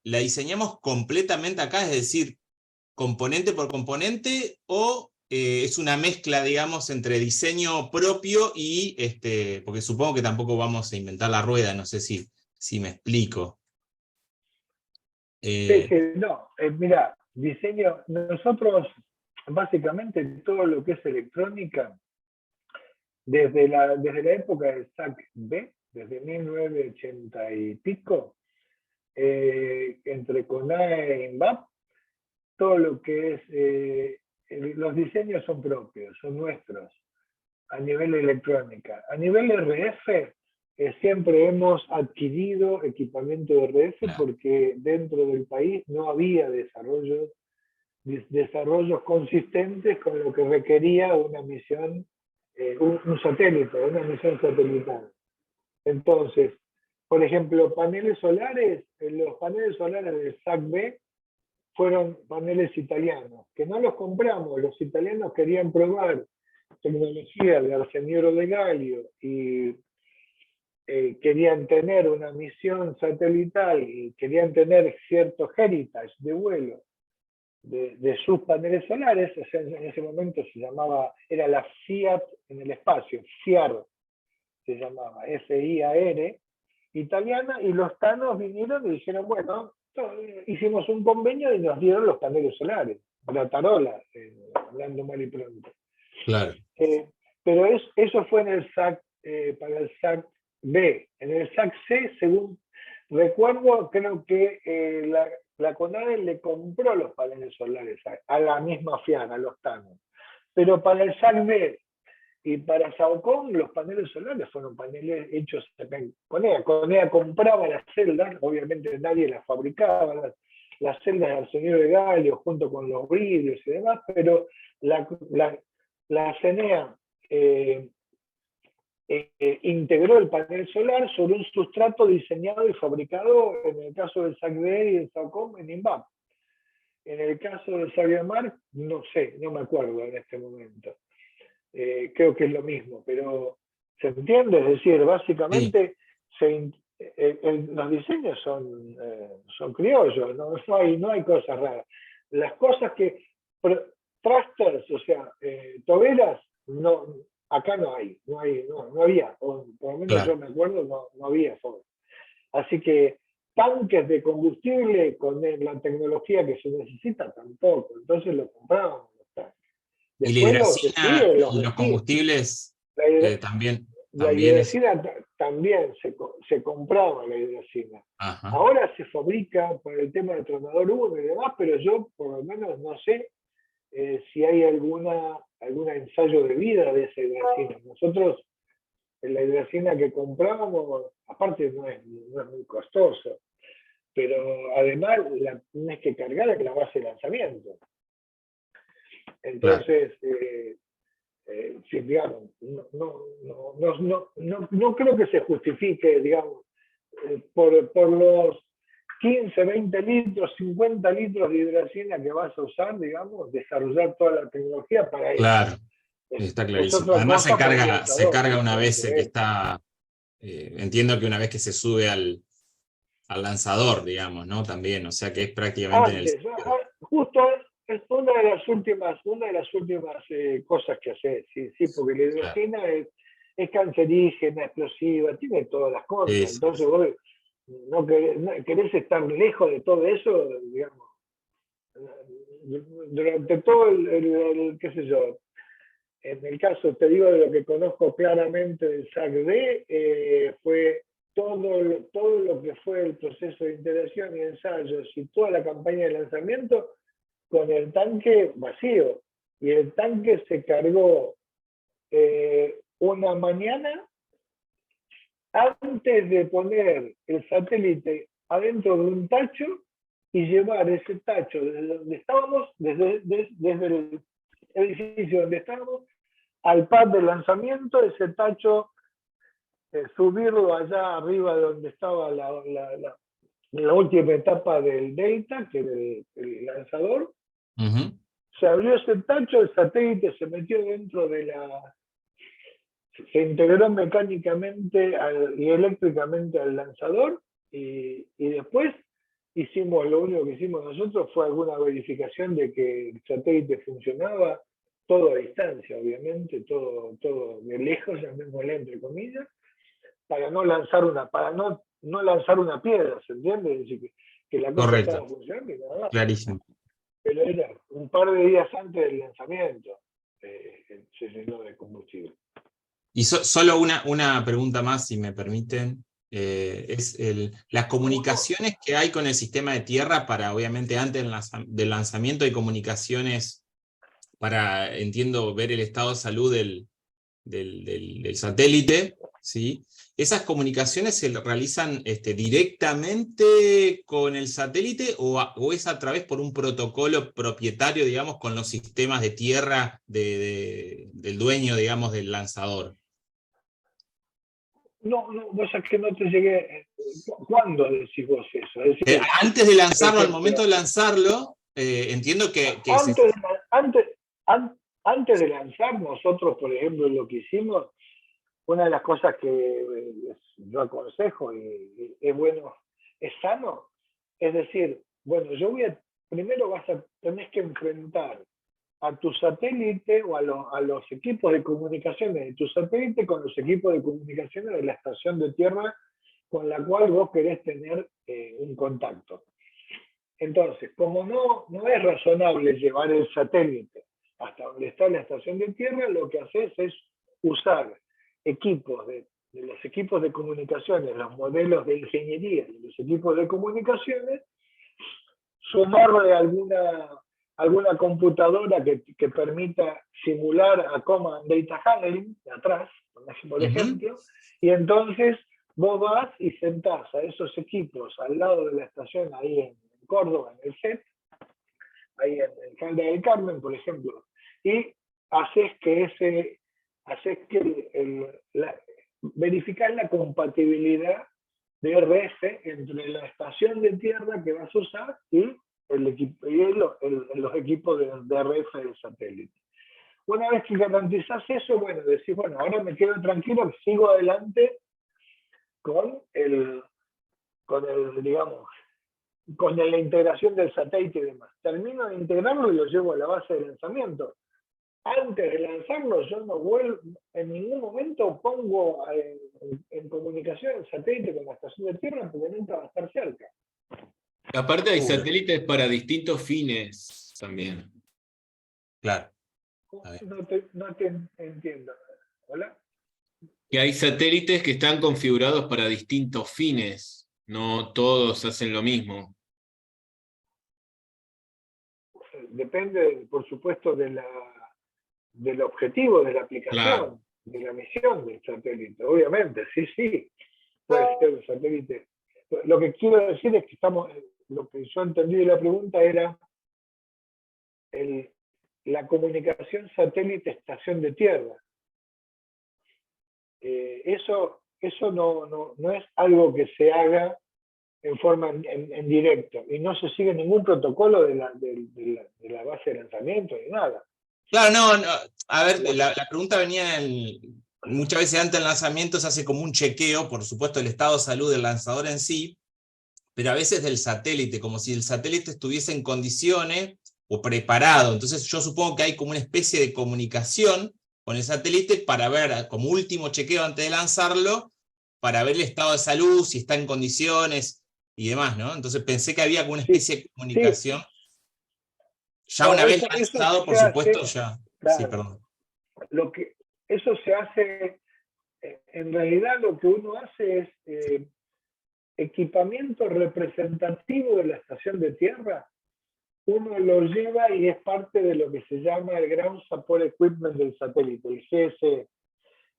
¿la diseñamos completamente acá? Es decir, componente por componente o es una mezcla, digamos, entre diseño propio y, porque supongo que tampoco vamos a inventar la rueda, no sé si me explico. Sí, sí, no, mira, diseño, nosotros básicamente todo lo que es electrónica, desde la época del SAC-B, desde 1980 y pico, entre CONAE e INVAP, todo lo que es, los diseños son propios, son nuestros, a nivel electrónica. A nivel RF, siempre hemos adquirido equipamiento de RF Claro. porque dentro del país no había desarrollos consistentes con lo que requería una misión, un satélite, una misión satelital. Entonces, por ejemplo, paneles solares, los paneles solares del SAC-B fueron paneles italianos, que no los compramos, los italianos querían probar tecnología de arseniuro de galio y querían tener una misión satelital y querían tener cierto heritage de vuelo de sus paneles solares. O sea, en ese momento se llamaba, era la Fiat en el espacio, FIAR se llamaba, FIAR, italiana, y los tanos vinieron y dijeron, bueno, hicimos un convenio y nos dieron los paneles solares, la tarola, hablando mal y pronto. Claro. Pero eso fue en el SAC, para el SAC-B. En el SAC-C, según recuerdo, creo que la CONADE le compró los paneles solares a la misma FIAR, a los tanos. Pero para el SAC-B y para SAOCOM, los paneles solares fueron paneles hechos en CONEA. CONEA compraba las celdas, obviamente nadie las fabricaba, las celdas de arseniuro de galio junto con los vidrios y demás, pero la CENEA integró el panel solar sobre un sustrato diseñado y fabricado, en el caso del SAC-B y del SAOCOM, en INVAP. En el caso del SAC-BMAR, no sé, no me acuerdo en este momento. Creo que es lo mismo, pero ¿se entiende? Es decir, básicamente los diseños son criollos, no hay cosas raras. Las cosas que, thrusters, o sea, toberas, no, acá no había, o por lo menos Claro. yo me acuerdo, no había. Así que tanques de combustible con la tecnología que se necesita tampoco, entonces lo comprábamos. Y la Después hidracina y los vestimos. combustibles también. La hidracina también se compraba, la hidracina. Ajá. Ahora se fabrica por el tema del tronador 1 y demás, pero yo por lo menos no sé si hay algún ensayo de vida de esa hidracina. Nosotros, la hidracina que comprábamos, aparte no es muy costoso, pero además la tienes que cargar en la base de lanzamiento. Entonces, sí, digamos, no creo que se justifique, digamos, por los 15, 20 litros, 50 litros de hidracina que vas a usar, digamos, desarrollar toda la tecnología para eso. Claro, está clarísimo. Es Además otra se carga una vez cosa, que está, entiendo que una vez que se sube al lanzador, digamos, ¿no? También, o sea que es prácticamente antes, en el... justo es una de las últimas cosas que hacer, sí, porque la hidracina es cancerígena, explosiva, tiene todas las cosas. Sí, Entonces vos no querés estar lejos de todo eso, digamos, durante todo qué sé yo. En el caso, te digo, de lo que conozco claramente del SAC-D, fue todo lo que fue el proceso de integración y ensayos y toda la campaña de lanzamiento con el tanque vacío. Y el tanque se cargó una mañana antes de poner el satélite adentro de un tacho y llevar ese tacho desde donde estábamos, desde el edificio donde estábamos, al pad de lanzamiento, ese tacho, subirlo allá arriba de donde estaba la última etapa del Delta, que era el lanzador. Se abrió ese tacho, el satélite se metió dentro de se integró mecánicamente y eléctricamente al lanzador, y después lo único que hicimos nosotros fue alguna verificación de que el satélite funcionaba, todo a distancia, obviamente, todo de lejos, llamémosle entre comillas, para no lanzar no lanzar una piedra, ¿se entiende? Es decir, que la cosa Correcto, estaba funcionando y nada más. clarísimo. Pero era un par de días antes del lanzamiento, se llenó de combustible. Y solo una pregunta más, si me permiten. Las comunicaciones que hay con el sistema de tierra para, obviamente, antes del lanzamiento, hay comunicaciones para, entiendo, ver el estado de salud del satélite, ¿sí? ¿Esas comunicaciones se realizan directamente con el satélite o es a través por un protocolo propietario, digamos, con los sistemas de tierra del dueño, digamos, del lanzador? No, vos sabés que no te llegué. ¿Cuándo decís vos eso? Es decir, Antes de lanzarlo, al momento de lanzarlo, entiendo que antes de lanzar, nosotros, por ejemplo, lo que hicimos, una de las cosas que yo aconsejo y es bueno, es sano, es decir, bueno, primero tenés que enfrentar a tu satélite o a los equipos de comunicaciones de tu satélite con los equipos de comunicaciones de la estación de tierra con la cual vos querés tener un contacto. Entonces, como no es razonable llevar el satélite hasta donde está la estación de tierra, lo que haces es usar equipos de los equipos de comunicaciones, los modelos de ingeniería de los equipos de comunicaciones, sumarle alguna computadora que permita simular a Command Data Handling de atrás, por ejemplo, y entonces vos vas y sentás a esos equipos al lado de la estación ahí en Córdoba, en el set, ahí en Calda del Carmen, por ejemplo, y haces que verificar la compatibilidad de RF entre la estación de tierra que vas a usar y los equipos de RF del satélite. Una vez que garantizás eso, bueno, decís, bueno, ahora me quedo tranquilo que sigo adelante con la integración del satélite y demás. Termino de integrarlo y lo llevo a la base de lanzamiento. Antes de lanzarlo, yo no vuelvo, en ningún momento pongo en comunicación el satélite con la estación de tierra porque nunca va a estar cerca. Aparte hay satélites para distintos fines también. Claro. No te entiendo. ¿Hola? Que hay satélites que están configurados para distintos fines. No todos hacen lo mismo. Depende, por supuesto, del objetivo, de la aplicación, claro, de la misión del satélite. Obviamente, sí. Puede ser un satélite. Lo que quiero decir es que lo que yo entendí de la pregunta era la comunicación satélite-estación de tierra. Eso no es algo que se haga en forma en directo y no se sigue ningún protocolo de la base de lanzamiento ni nada. Claro, no. A ver, la pregunta venía muchas veces antes del lanzamiento se hace como un chequeo, por supuesto, del estado de salud del lanzador en sí, pero a veces del satélite, como si el satélite estuviese en condiciones o preparado. Entonces yo supongo que hay como una especie de comunicación con el satélite para ver, como último chequeo antes de lanzarlo, para ver el estado de salud, si está en condiciones y demás, ¿no? Entonces pensé que había como una especie de comunicación. Ya No, una vez lanzado, por supuesto, ya. Claro, Sí, perdón. Eso se hace, en realidad lo que uno hace es equipamiento representativo de la estación de tierra. Uno lo lleva y es parte de lo que se llama el Ground Support Equipment del satélite, el GSE.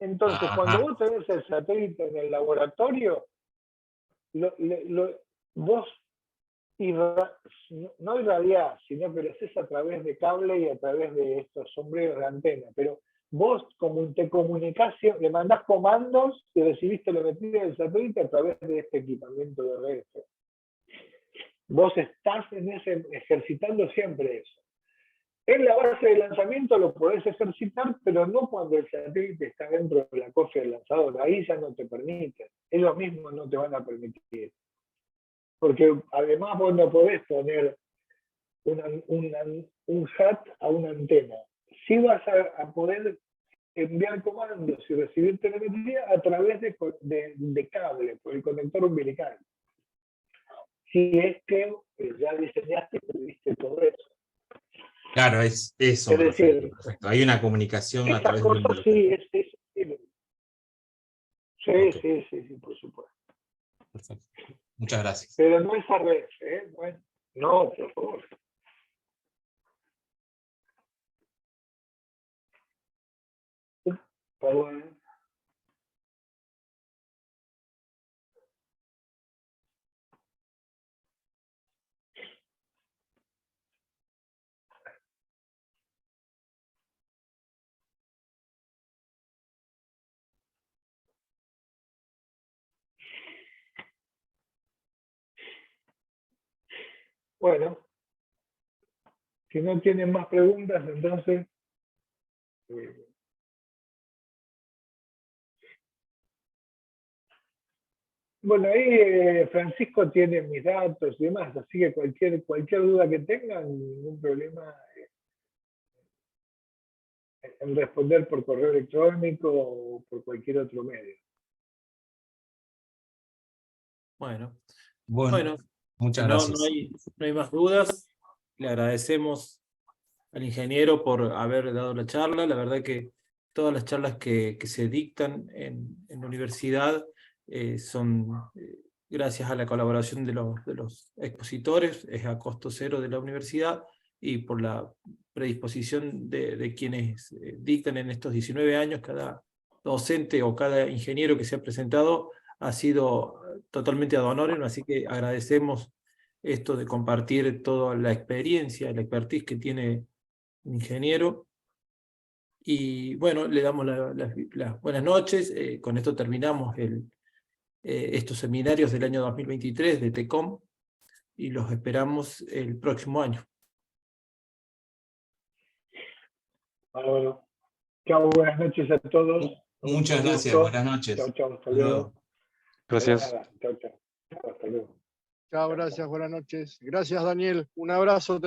Entonces, cuando vos tenés el satélite en el laboratorio, vos no irradiás, sino que lo haces a través de cable y a través de estos sombreros de antena. Pero vos te comunicás, le mandás comandos y recibís telemetría del satélite a través de este equipamiento de redes. Vos estás ejercitando siempre eso. En la base de lanzamiento lo podés ejercitar, pero no cuando el satélite está dentro de la cofia del lanzador. Ahí ya no te permiten. Ellos mismos no te van a permitir. porque además vos no podés poner un hat a una antena. Sí vas a poder enviar comandos y recibir telemetría a través de cable, por el conector umbilical. Si es que ya diseñaste y viste todo eso. Claro, es eso. Es decir, perfecto. Hay una comunicación a esa través cosa del... sí, sí, Okay. sí, por supuesto. Perfecto. Muchas gracias. Pero no es al revés, ¿eh? Bueno, no, por favor. Perdón. Bueno, si no tienen más preguntas, entonces... bueno, ahí Francisco tiene mis datos y demás, así que cualquier duda que tengan, ningún problema en responder por correo electrónico o por cualquier otro medio. Bueno, Bueno, muchas si no gracias. no hay más dudas, le agradecemos al ingeniero por haber dado la charla. La verdad que todas las charlas que se dictan en la universidad son gracias a la colaboración de los expositores, es a costo cero de la universidad, y por la predisposición de quienes dictan en estos 19 años. Cada docente o cada ingeniero que se ha presentado ha sido totalmente ad honorem, así que agradecemos esto de compartir toda la experiencia, la expertise que tiene un ingeniero. Y bueno, le damos las buenas noches. Con esto terminamos estos seminarios del año 2023 de TECOM y los esperamos el próximo año. Bueno, chao, buenas noches a todos. Muchas gracias, Gusto. buenas noches. Chao, hasta Hasta luego. luego. Gracias. Chao, hasta luego. Chao, gracias, buenas noches. Gracias, Daniel. Un abrazo.